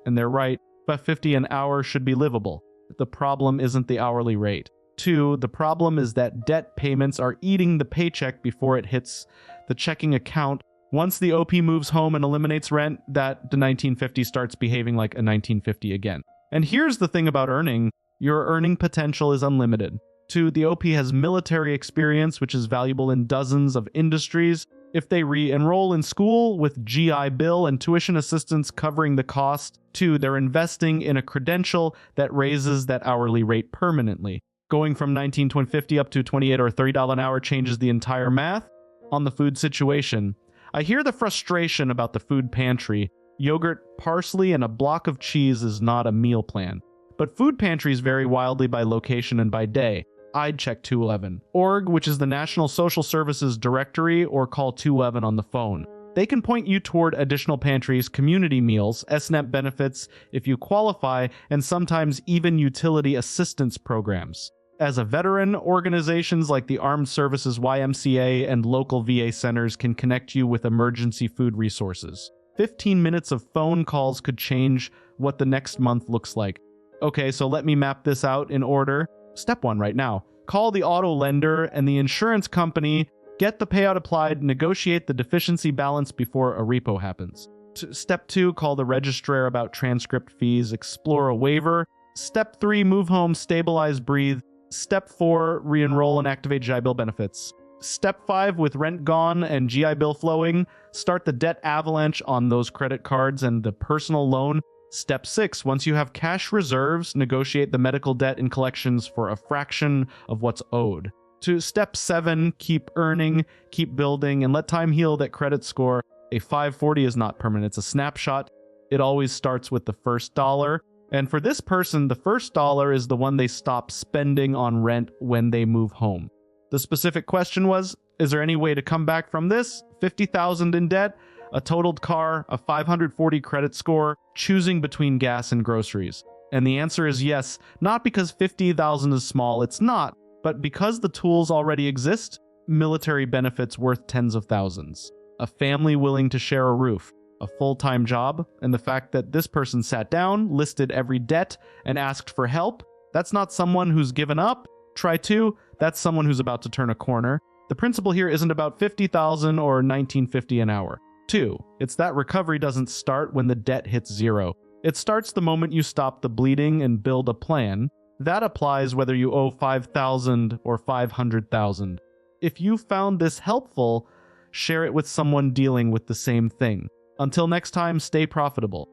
And they're right, but $50 an hour should be livable. The problem isn't the hourly rate. 2, the problem is that debt payments are eating the paycheck before it hits the checking account. Once the OP moves home and eliminates rent, the 1950 starts behaving like a 1950 again. And here's the thing about earning. Your earning potential is unlimited. 2, the OP has military experience, which is valuable in dozens of industries. If they re-enroll in school with GI Bill and tuition assistance covering the cost, 2, they're investing in a credential that raises that hourly rate permanently. Going from $19.50 up to $28 or $30 an hour changes the entire math on the food situation. I hear the frustration about the food pantry. Yogurt, parsley, and a block of cheese is not a meal plan. But food pantries vary wildly by location and by day. I'd check 211. Org, which is the National Social Services Directory, or call 211 on the phone. They can point you toward additional pantries, community meals, SNAP benefits if you qualify, and sometimes even utility assistance programs. As a veteran, organizations like the Armed Services YMCA and local VA centers can connect you with emergency food resources. 15 minutes of phone calls could change what the next month looks like. Okay, so let me map this out in order. Step 1 right now. Call the auto lender and the insurance company, get the payout applied, negotiate the deficiency balance before a repo happens. Step 2, call the registrar about transcript fees, explore a waiver. Step 3, move home, stabilize, breathe. Step 4, re-enroll and activate GI Bill benefits. Step 5, with rent gone and GI Bill flowing, start the debt avalanche on those credit cards and the personal loan. Step 6, once you have cash reserves, negotiate the medical debt and collections for a fraction of what's owed. To Step 7, keep earning, keep building, and let time heal that credit score. A 540 is not permanent, it's a snapshot. It always starts with the first dollar. And for this person, the first dollar is the one they stop spending on rent when they move home. The specific question was, is there any way to come back from this? $50,000 in debt, a totaled car, a 540 credit score, choosing between gas and groceries. And the answer is yes, not because $50,000 is small, it's not, but because the tools already exist, military benefits worth tens of thousands, a family willing to share a roof, a full-time job, and the fact that this person sat down, listed every debt, and asked for help, that's not someone who's given up. Try 2, that's someone who's about to turn a corner. The principle here isn't about $50,000 or $19.50 an hour. 2, it's that recovery doesn't start when the debt hits 0. It starts the moment you stop the bleeding and build a plan. That applies whether you owe $5,000 or $500,000. If you found this helpful, share it with someone dealing with the same thing. Until next time, stay profitable.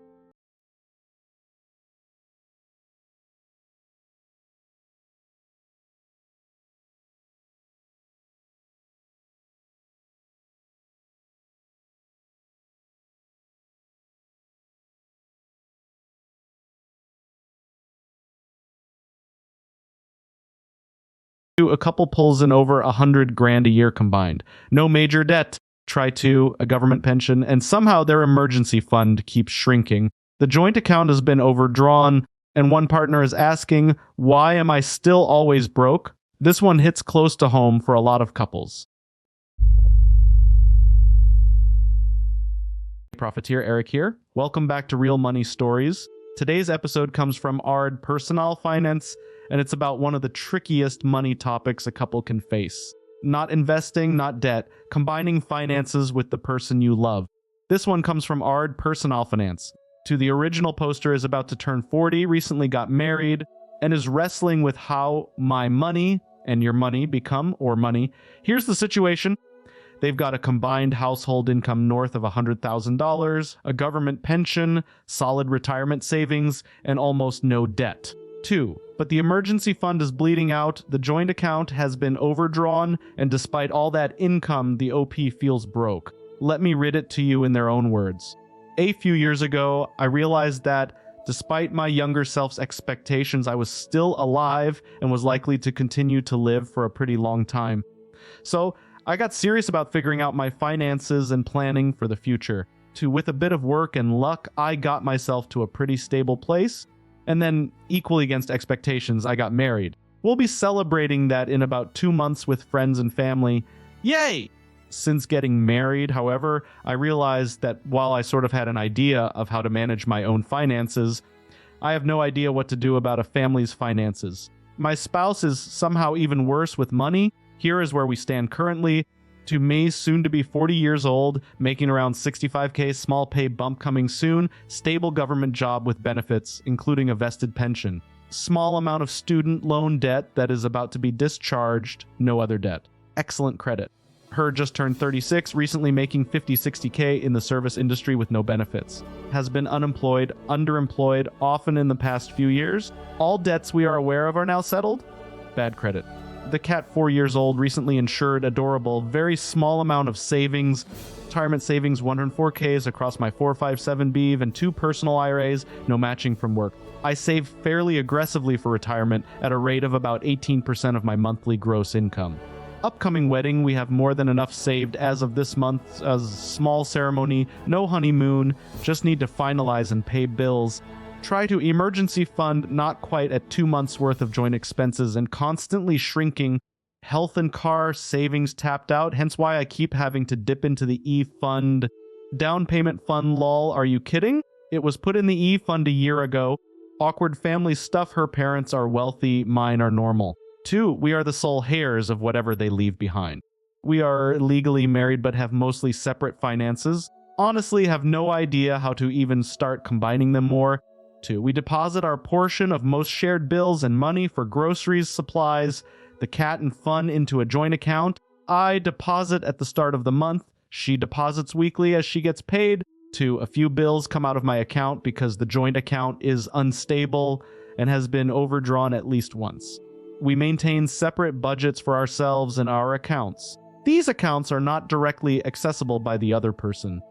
A couple pulls in over $100,000 a year combined. No major debt. Try 2, a government pension, and somehow their emergency fund keeps shrinking. The joint account has been overdrawn, and one partner is asking, why am I still always broke? This one hits close to home for a lot of couples. Profiteer Eric here. Welcome back to Real Money Stories. Today's episode comes from ARD Personal Finance, and it's about one of the trickiest money topics a couple can face. Not investing, not debt, combining finances with the person you love. This one comes from ARD Personal Finance. The original poster is about to turn 40, recently got married, and is wrestling with how my money and your money become, or money. Here's the situation. They've got a combined household income north of $100,000, a government pension, solid retirement savings, and almost no debt. 2, but the emergency fund is bleeding out, the joint account has been overdrawn, and despite all that income, the OP feels broke. Let me read it to you in their own words. A few years ago, I realized that despite my younger self's expectations, I was still alive and was likely to continue to live for a pretty long time. So I got serious about figuring out my finances and planning for the future. With a bit of work and luck, I got myself to a pretty stable place. And then, equally against expectations, I got married. We'll be celebrating that in about 2 months with friends and family. Yay! Since getting married, however, I realized that while I sort of had an idea of how to manage my own finances, I have no idea what to do about a family's finances. My spouse is somehow even worse with money. Here is where we stand currently. To me, soon to be 40 years old, making around 65K, small pay bump coming soon, stable government job with benefits, including a vested pension. Small amount of student loan debt that is about to be discharged, no other debt. Excellent credit. Her just turned 36, recently making 50-60K in the service industry with no benefits. Has been unemployed, underemployed, often in the past few years. All debts we are aware of are now settled. Bad credit. The cat, 4 years old, recently insured, adorable, very small amount of savings, retirement savings, 104Ks across my 457B and 2 personal IRAs, no matching from work. I save fairly aggressively for retirement at a rate of about 18% of my monthly gross income. Upcoming wedding, we have more than enough saved as of this month. As a small ceremony, no honeymoon, just need to finalize and pay bills. Try to emergency fund, not quite at 2 months worth of joint expenses and constantly shrinking. Health and car savings tapped out, hence why I keep having to dip into the E-fund. Down payment fund, lol, are you kidding? It was put in the E-fund a year ago. Awkward family stuff, her parents are wealthy, mine are normal. 2, we are the sole heirs of whatever they leave behind. We are legally married but have mostly separate finances. Honestly, have no idea how to even start combining them more. 2, we deposit our portion of most shared bills and money for groceries, supplies, the cat and fun into a joint account. I deposit at the start of the month. She deposits weekly as she gets paid. 2, a few bills come out of my account because the joint account is unstable and has been overdrawn at least once. We maintain separate budgets for ourselves and our accounts. These accounts are not directly accessible by the other person.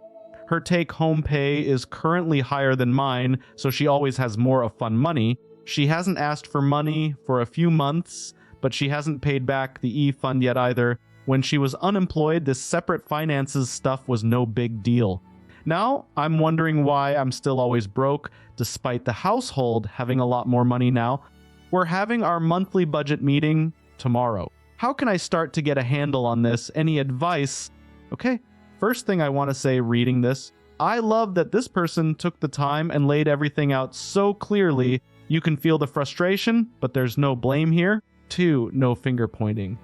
Her take-home pay is currently higher than mine, so she always has more of fun money. She hasn't asked for money for a few months, but she hasn't paid back the E-fund yet either. When she was unemployed, this separate finances stuff was no big deal. Now, I'm wondering why I'm still always broke, despite the household having a lot more money now. We're having our monthly budget meeting tomorrow. How can I start to get a handle on this? Any advice? Okay. First thing I want to say reading this, I love that this person took the time and laid everything out so clearly. You can feel the frustration, but there's no blame here. 2, no finger pointing.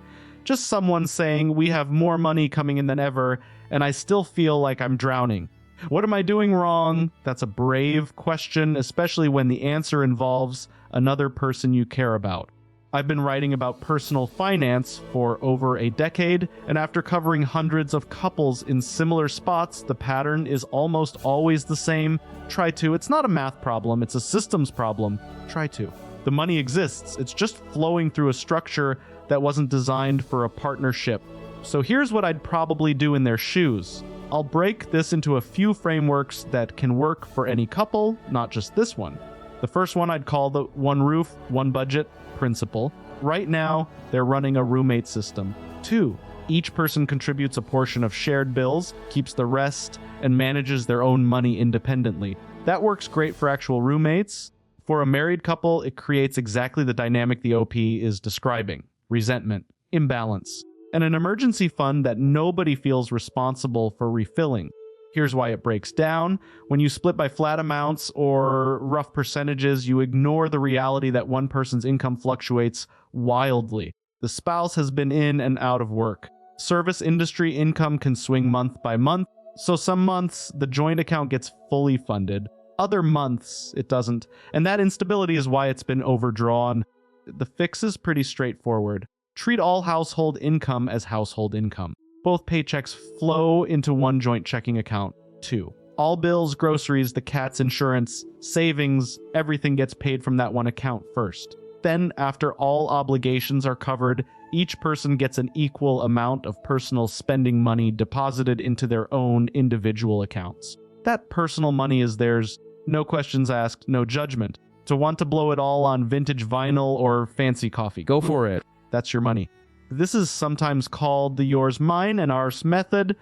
Just someone saying, we have more money coming in than ever, and I still feel like I'm drowning. What am I doing wrong? That's a brave question, especially when the answer involves another person you care about. I've been writing about personal finance for over a decade, and after covering hundreds of couples in similar spots, the pattern is almost always the same. Try to. It's not a math problem, it's a systems problem. Try to. The money exists, it's just flowing through a structure that wasn't designed for a partnership. So here's what I'd probably do in their shoes. I'll break this into a few frameworks that can work for any couple, not just this one. The first one I'd call the one roof, one budget principle. Right now, they're running a roommate system. 2, each person contributes a portion of shared bills, keeps the rest, and manages their own money independently. That works great for actual roommates. For a married couple, it creates exactly the dynamic the OP is describing. Resentment, imbalance, and an emergency fund that nobody feels responsible for refilling. Here's why it breaks down. When you split by flat amounts or rough percentages, you ignore the reality that one person's income fluctuates wildly. The spouse has been in and out of work. Service industry income can swing month by month, so some months the joint account gets fully funded. Other months it doesn't, and that instability is why it's been overdrawn. The fix is pretty straightforward. Treat all household income as household income. Both paychecks flow into one joint checking account. 2, all bills, groceries, the cat's insurance, savings, everything gets paid from that one account first. Then, after all obligations are covered, each person gets an equal amount of personal spending money deposited into their own individual accounts. That personal money is theirs, no questions asked, no judgment. To want to blow it all on vintage vinyl or fancy coffee, go for it. That's your money. This is sometimes called the yours, mine, and ours method,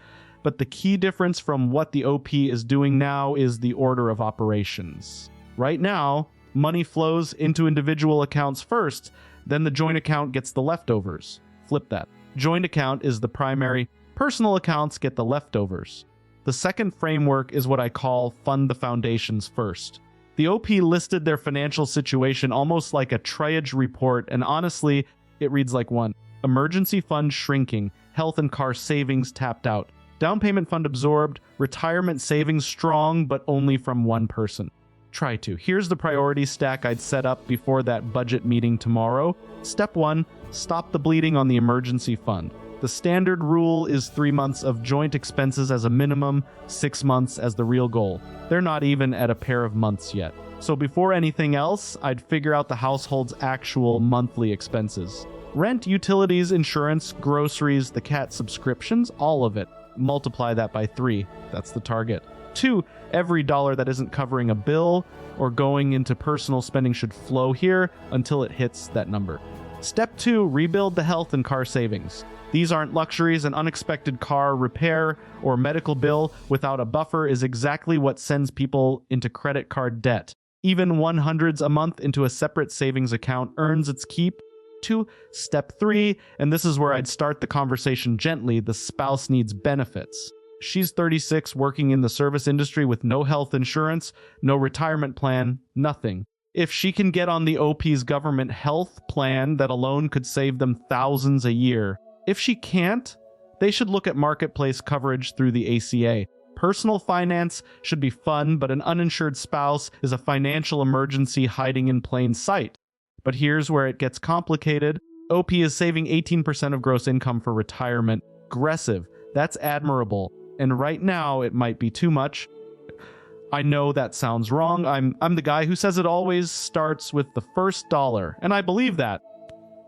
but the key difference from what the OP is doing now is the order of operations. Right now, money flows into individual accounts first, then the joint account gets the leftovers. Flip that. Joint account is the primary, personal accounts get the leftovers. The second framework is what I call fund the foundations first. The OP listed their financial situation almost like a triage report, and honestly, it reads like one. Emergency fund shrinking, health and car savings tapped out, down payment fund absorbed, retirement savings strong, but only from one person. Try to. Here's the priority stack I'd set up before that budget meeting tomorrow. Step 1, stop the bleeding on the emergency fund. The standard rule is 3 months of joint expenses as a minimum, 6 months as the real goal. They're not even at a pair of months yet. So before anything else, I'd figure out the household's actual monthly expenses. Rent, utilities, insurance, groceries, the cat subscriptions, all of it. Multiply that by 3. That's the target. 2, every dollar that isn't covering a bill or going into personal spending should flow here until it hits that number. Step 2, rebuild the health and car savings. These aren't luxuries. An unexpected car repair or medical bill without a buffer is exactly what sends people into credit card debt. Even 100s a month into a separate savings account earns its keep. To step 3, and this is where I'd start the conversation gently, the spouse needs benefits. She's 36, working in the service industry with no health insurance, no retirement plan, nothing. If she can get on the OP's government health plan, that alone could save them thousands a year. If she can't, they should look at marketplace coverage through the ACA. Personal finance should be fun, but an uninsured spouse is a financial emergency hiding in plain sight. But here's where it gets complicated. OP is saving 18% of gross income for retirement. Aggressive. That's admirable. And right now, it might be too much. I know that sounds wrong. I'm the guy who says it always starts with the first dollar, and I believe that.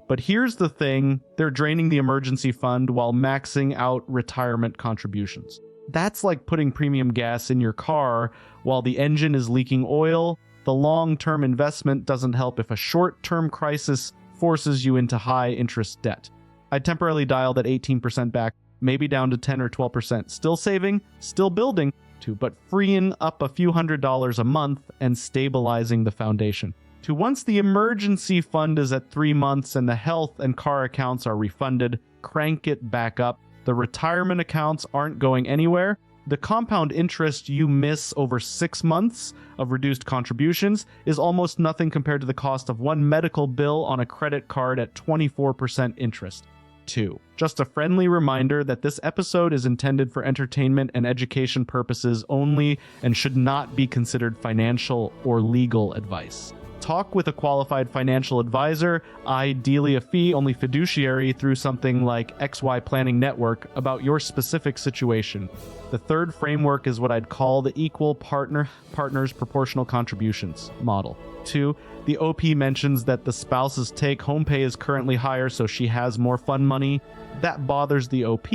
But here's the thing, they're draining the emergency fund while maxing out retirement contributions. That's like putting premium gas in your car while the engine is leaking oil. The long-term investment doesn't help if a short-term crisis forces you into high-interest debt. I'd temporarily dial that 18% back, maybe down to 10 or 12%. Still saving, still building, too, but freeing up a few $100s a month and stabilizing the foundation. To once the emergency fund is at 3 months and the health and car accounts are refunded, crank it back up. The retirement accounts aren't going anywhere. The compound interest you miss over 6 months of reduced contributions is almost nothing compared to the cost of one medical bill on a credit card at 24% interest. 2. Just a friendly reminder that this episode is intended for entertainment and education purposes only and should not be considered financial or legal advice. Talk with a qualified financial advisor, ideally a fee-only fiduciary through something like XY Planning Network, about your specific situation. The third framework is what I'd call the equal partners proportional contributions model. 2, the OP mentions that the spouse's take-home pay is currently higher, so she has more fun money. That bothers the OP,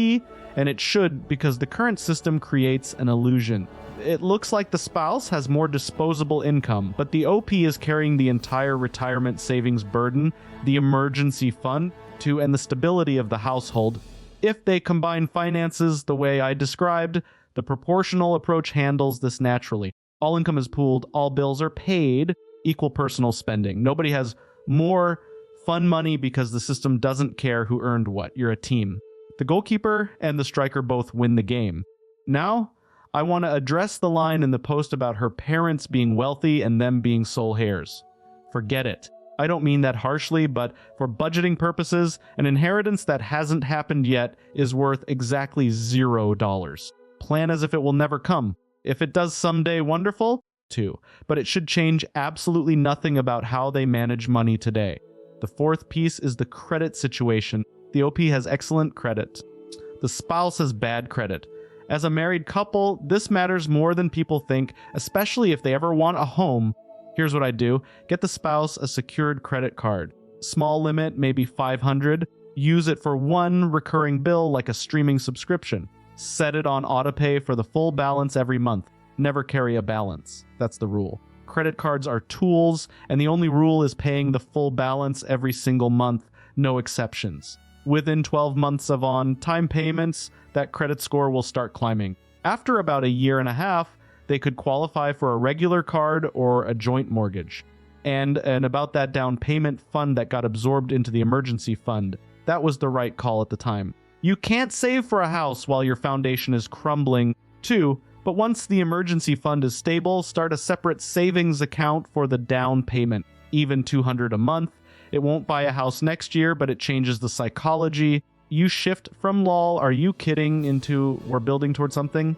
and it should, because the current system creates an illusion. It looks like the spouse has more disposable income, but the OP is carrying the entire retirement savings burden, the emergency fund, and the stability of the household. If they combine finances the way I described, the proportional approach handles this naturally. All income is pooled, all bills are paid, equal personal spending. Nobody has more fun money because the system doesn't care who earned what. You're a team. The goalkeeper and the striker both win the game. Now, I want to address the line in the post about her parents being wealthy and them being sole heirs. Forget it. I don't mean that harshly, but for budgeting purposes, an inheritance that hasn't happened yet is worth exactly $0. Plan as if it will never come. If it does someday, wonderful, too. But it should change absolutely nothing about how they manage money today. The fourth piece is the credit situation. The OP has excellent credit. The spouse has bad credit. As a married couple, this matters more than people think, especially if they ever want a home. Here's what I do. Get the spouse a secured credit card. Small limit, maybe $500. Use it for one recurring bill like a streaming subscription. Set it on autopay for the full balance every month. Never carry a balance. That's the rule. Credit cards are tools, and the only rule is paying the full balance every single month, no exceptions. Within 12 months of on-time payments, that credit score will start climbing. After about a year and a half, they could qualify for a regular card or a joint mortgage. And about that down payment fund that got absorbed into the emergency fund, that was the right call at the time. You can't save for a house while your foundation is crumbling, too, But once the emergency fund is stable, start a separate savings account for the down payment, even $200 a month. It won't buy a house next year, but it changes the psychology. You shift from lol, are you kidding, into we're building towards something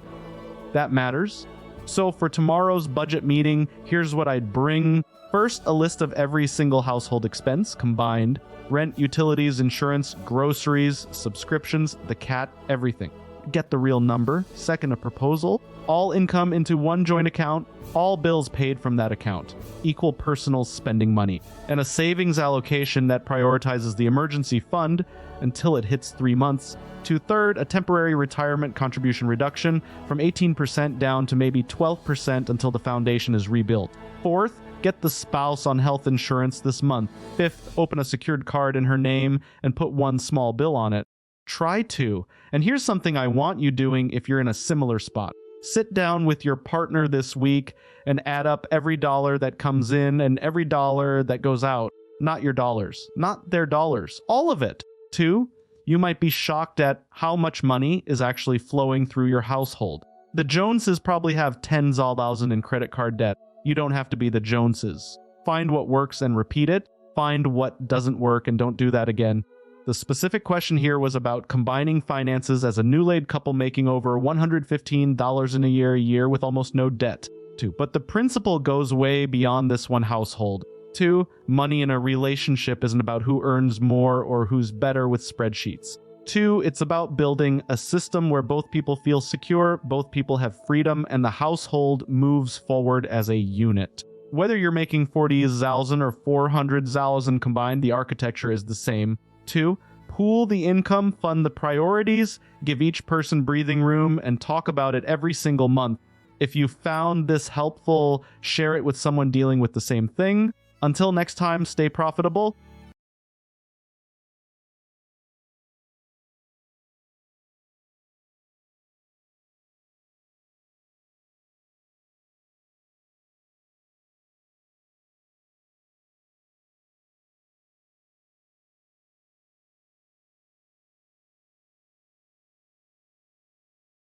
that matters. So for tomorrow's budget meeting, here's what I'd bring. First, a list of every single household expense combined: rent, utilities, insurance, groceries, subscriptions, the cat, everything. Get the real number. Second, a proposal. All income into one joint account, all bills paid from that account. Equal personal spending money. And a savings allocation that prioritizes the emergency fund until it hits 3 months. To third, a temporary retirement contribution reduction from 18% down to maybe 12% until the foundation is rebuilt. Fourth, get the spouse on health insurance this month. Fifth, open a secured card in her name and put one small bill on it. Try to. And here's something I want you doing if you're in a similar spot. Sit down with your partner this week and add up every dollar that comes in and every dollar that goes out. Not your dollars, not their dollars, all of it. 2, you might be shocked at how much money is actually flowing through your household. The Joneses probably have tens of thousands in credit card debt. You don't have to be the Joneses. Find what works and repeat it. Find what doesn't work and don't do that again. The specific question here was about combining finances as a new-laid couple making over $115 in a year with almost no debt. 2, but the principle goes way beyond this one household. 2, money in a relationship isn't about who earns more or who's better with spreadsheets. 2, it's about building a system where both people feel secure, both people have freedom, and the household moves forward as a unit. Whether you're making 40,000 or 400,000 combined, the architecture is the same. 2, pool the income, fund the priorities, give each person breathing room, and talk about it every single month. If you found this helpful, share it with someone dealing with the same thing. Until next time, stay profitable.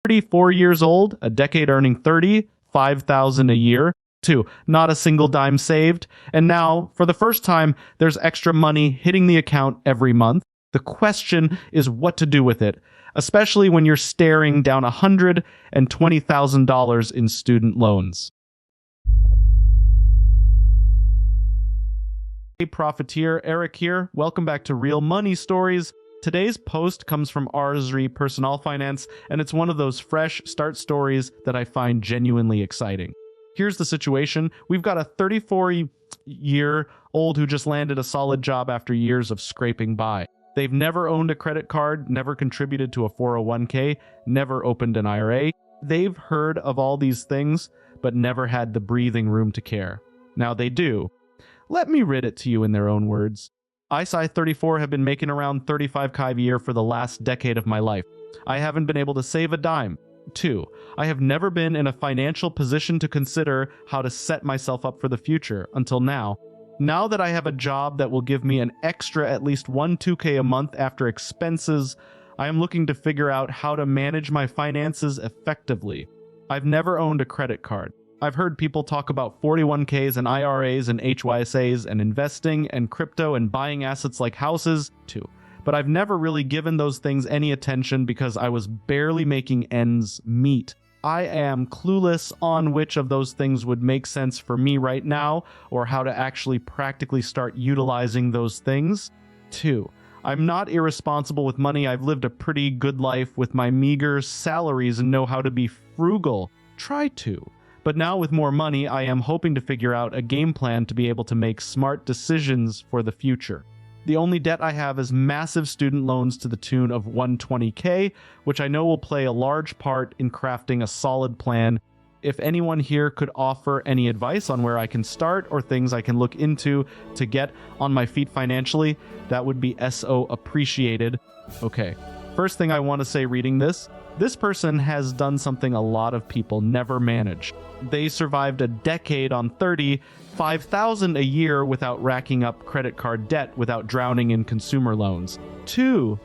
$34 years old, a decade earning $35,000 a year. 2, not a single dime saved. And now, for the first time, there's extra money hitting the account every month. The question is what to do with it, especially when you're staring down $120,000 in student loans. Hey Profiteer, Eric here. Welcome back to Real Money Stories. Today's post comes from Groceries Personal Finance, and it's one of those fresh start stories that I find genuinely exciting. Here's the situation. We've got a 34-year-old who just landed a solid job after years of scraping by. They've never owned a credit card, never contributed to a 401k, never opened an IRA. They've heard of all these things, but never had the breathing room to care. Now they do. Let me read it to you in their own words. I, 34, have been making around $35K a year for the last decade of my life. I haven't been able to save a dime. 2, I have never been in a financial position to consider how to set myself up for the future until now. Now that I have a job that will give me an extra at least $2K a month after expenses, I am looking to figure out how to manage my finances effectively. I've never owned a credit card. I've heard people talk about 401ks and IRAs and HYSAs and investing and crypto and buying assets like houses too. But I've never really given those things any attention because I was barely making ends meet. I am clueless on which of those things would make sense for me right now or how to actually practically start utilizing those things. 2, I'm not irresponsible with money. I've lived a pretty good life with my meager salaries and know how to be frugal. Try to. But now with more money, I am hoping to figure out a game plan to be able to make smart decisions for the future. The only debt I have is massive student loans to the tune of $120K, which I know will play a large part in crafting a solid plan. If anyone here could offer any advice on where I can start or things I can look into to get on my feet financially, that would be so appreciated. Okay, first thing I want to say reading this person has done something a lot of people never manage. They survived a decade on $35,000 a year without racking up credit card debt, without drowning in consumer loans. 2,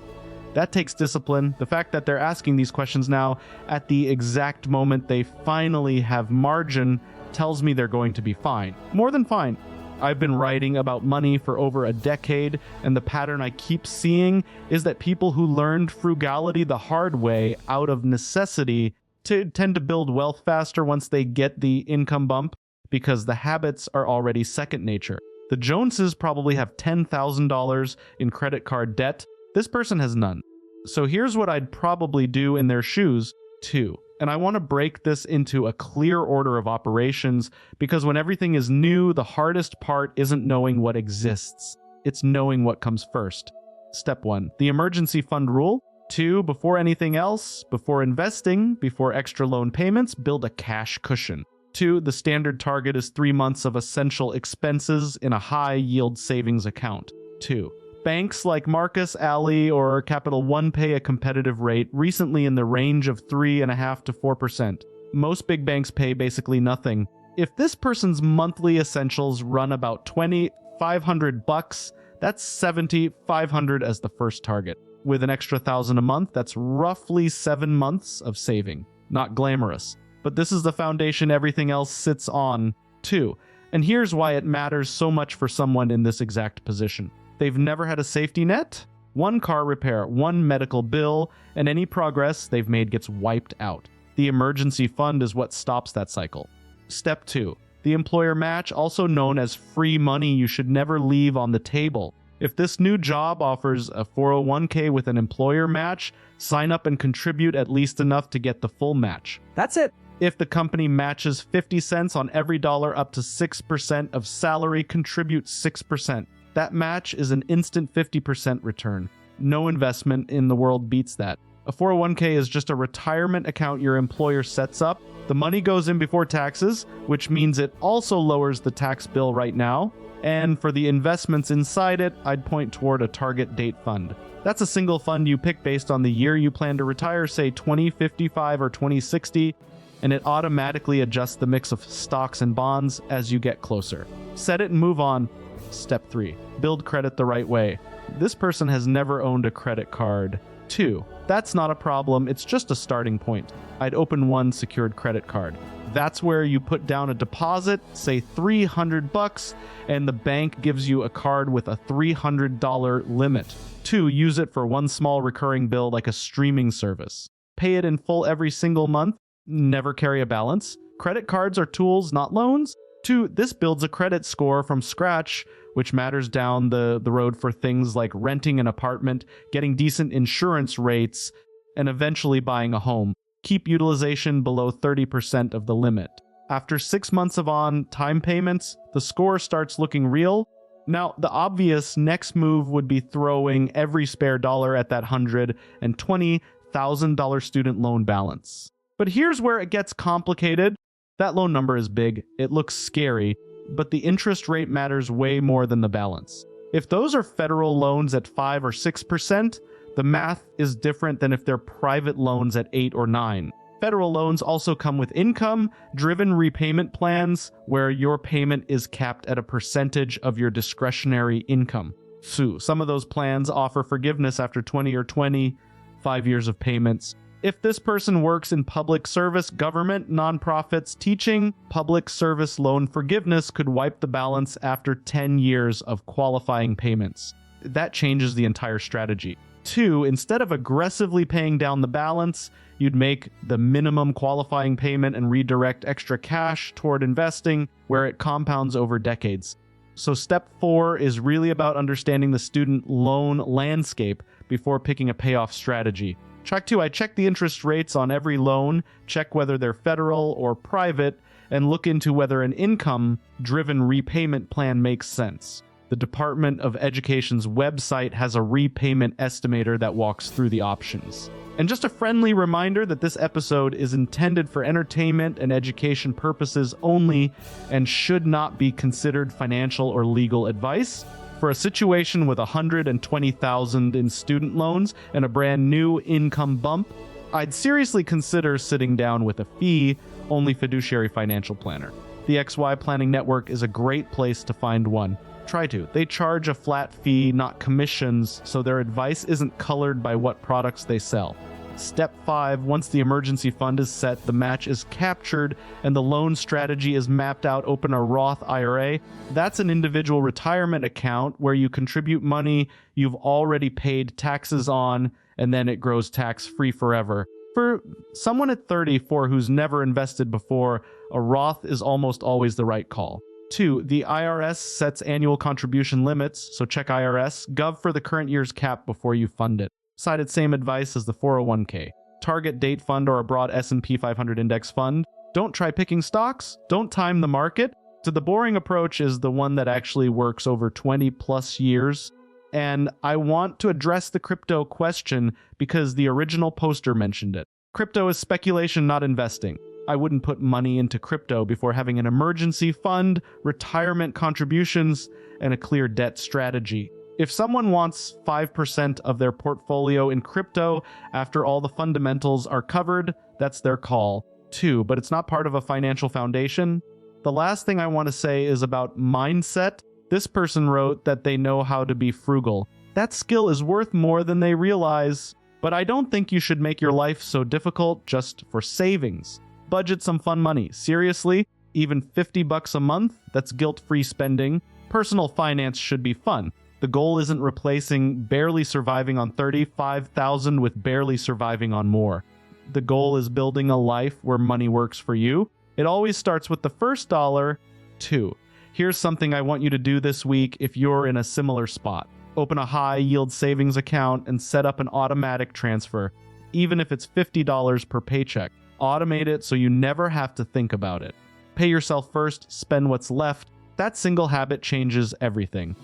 That takes discipline. The fact that they're asking these questions now at the exact moment they finally have margin tells me they're going to be fine. More than fine. I've been writing about money for over a decade, and the pattern I keep seeing is that people who learned frugality the hard way out of necessity tend to build wealth faster once they get the income bump, because the habits are already second nature. The Joneses probably have $10,000 in credit card debt. This person has none. So here's what I'd probably do in their shoes too. And I want to break this into a clear order of operations, because when everything is new, the hardest part isn't knowing what exists. It's knowing what comes first. Step 1, the emergency fund rule. 2, before anything else, before investing, before extra loan payments, build a cash cushion. 2, the standard target is 3 months of essential expenses in a high-yield savings account. 2, banks like Marcus, Ally, or Capital One pay a competitive rate, recently in the range of 3.5% to 4%. Most big banks pay basically nothing. If this person's monthly essentials run about $2,500, that's $7,500 as the first target. With an extra $1,000 a month, that's roughly 7 months of saving. Not glamorous, but this is the foundation everything else sits on, too. And here's why it matters so much for someone in this exact position. They've never had a safety net, one car repair, one medical bill, and any progress they've made gets wiped out. The emergency fund is what stops that cycle. Step 2, the employer match, also known as free money you should never leave on the table. If this new job offers a 401k with an employer match, sign up and contribute at least enough to get the full match. That's it. If the company matches 50 cents on every dollar up to 6% of salary, contribute 6%. That match is an instant 50% return. No investment in the world beats that. A 401k is just a retirement account your employer sets up. The money goes in before taxes, which means it also lowers the tax bill right now. And for the investments inside it, I'd point toward a target date fund. That's a single fund you pick based on the year you plan to retire, say 2055 or 2060, and it automatically adjusts the mix of stocks and bonds as you get closer. Set it and move on. Step 3, build credit the right way. This person has never owned a credit card. 2, that's not a problem, it's just a starting point. I'd open one secured credit card. That's where you put down a deposit, say $300, and the bank gives you a card with a $300 limit. 2, use it for one small recurring bill like a streaming service. Pay it in full every single month, never carry a balance. Credit cards are tools, not loans. 2, this builds a credit score from scratch, which matters down the road for things like renting an apartment, getting decent insurance rates, and eventually buying a home. Keep utilization below 30% of the limit. After 6 months of on-time payments, the score starts looking real. Now, the obvious next move would be throwing every spare dollar at that $120,000 student loan balance. But here's where it gets complicated. That loan number is big, it looks scary, but the interest rate matters way more than the balance. If those are federal loans at 5 or 6%, the math is different than if they're private loans at 8 or 9. Federal loans also come with income-driven repayment plans where your payment is capped at a percentage of your discretionary income. So, some of those plans offer forgiveness after 20 or 25 years of payments. If this person works in public service, government, nonprofits, teaching, public service loan forgiveness could wipe the balance after 10 years of qualifying payments. That changes the entire strategy. 2, instead of aggressively paying down the balance, you'd make the minimum qualifying payment and redirect extra cash toward investing where it compounds over decades. So step 4 is really about understanding the student loan landscape before picking a payoff strategy. Track 2, I check the interest rates on every loan, check whether they're federal or private, and look into whether an income-driven repayment plan makes sense. The Department of Education's website has a repayment estimator that walks through the options. And just a friendly reminder that this episode is intended for entertainment and education purposes only and should not be considered financial or legal advice. For a situation with $120,000 in student loans and a brand new income bump, I'd seriously consider sitting down with a fee-only fiduciary financial planner. The XY Planning Network is a great place to find one. Try to. They charge a flat fee, not commissions, so their advice isn't colored by what products they sell. Step 5, once the emergency fund is set, the match is captured, and the loan strategy is mapped out, open a Roth IRA. That's an individual retirement account where you contribute money you've already paid taxes on, and then it grows tax-free forever. For someone at 34 who's never invested before, a Roth is almost always the right call. 2, the IRS sets annual contribution limits, so check IRS Gov for the current year's cap before you fund it. Cited same advice as the 401k. Target date fund or a broad S&P 500 index fund. Don't try picking stocks. Don't time the market. So the boring approach is the one that actually works over 20 plus years. And I want to address the crypto question because the original poster mentioned it. Crypto is speculation, not investing. I wouldn't put money into crypto before having an emergency fund, retirement contributions, and a clear debt strategy. If someone wants 5% of their portfolio in crypto after all the fundamentals are covered, that's their call, too, but it's not part of a financial foundation. The last thing I want to say is about mindset. This person wrote that they know how to be frugal. That skill is worth more than they realize, but I don't think you should make your life so difficult just for savings. Budget some fun money. Seriously, even $50 a month? That's guilt-free spending. Personal finance should be fun. The goal isn't replacing barely surviving on $35,000 with barely surviving on more. The goal is building a life where money works for you. It always starts with the first dollar. 2. Here's something I want you to do this week if you're in a similar spot. Open a high-yield savings account and set up an automatic transfer, even if it's $50 per paycheck. Automate it so you never have to think about it. Pay yourself first, spend what's left. That single habit changes everything.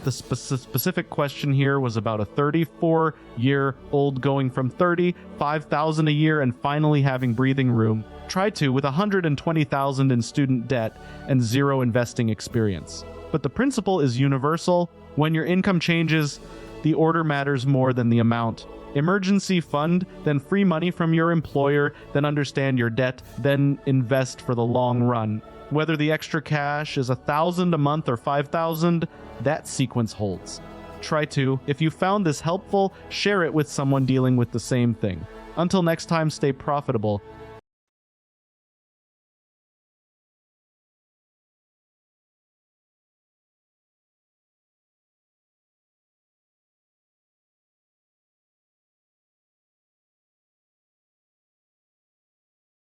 The specific question here was about a 34-year-old going from $35,000 a year and finally having breathing room. Try to with $120,000 in student debt and zero investing experience. But the principle is universal. When your income changes, the order matters more than the amount. Emergency fund, then free money from your employer, then understand your debt, then invest for the long run. Whether the extra cash is $1,000 a month or $5,000, that sequence holds. Try to. If you found this helpful, share it with someone dealing with the same thing. Until next time, stay profitable.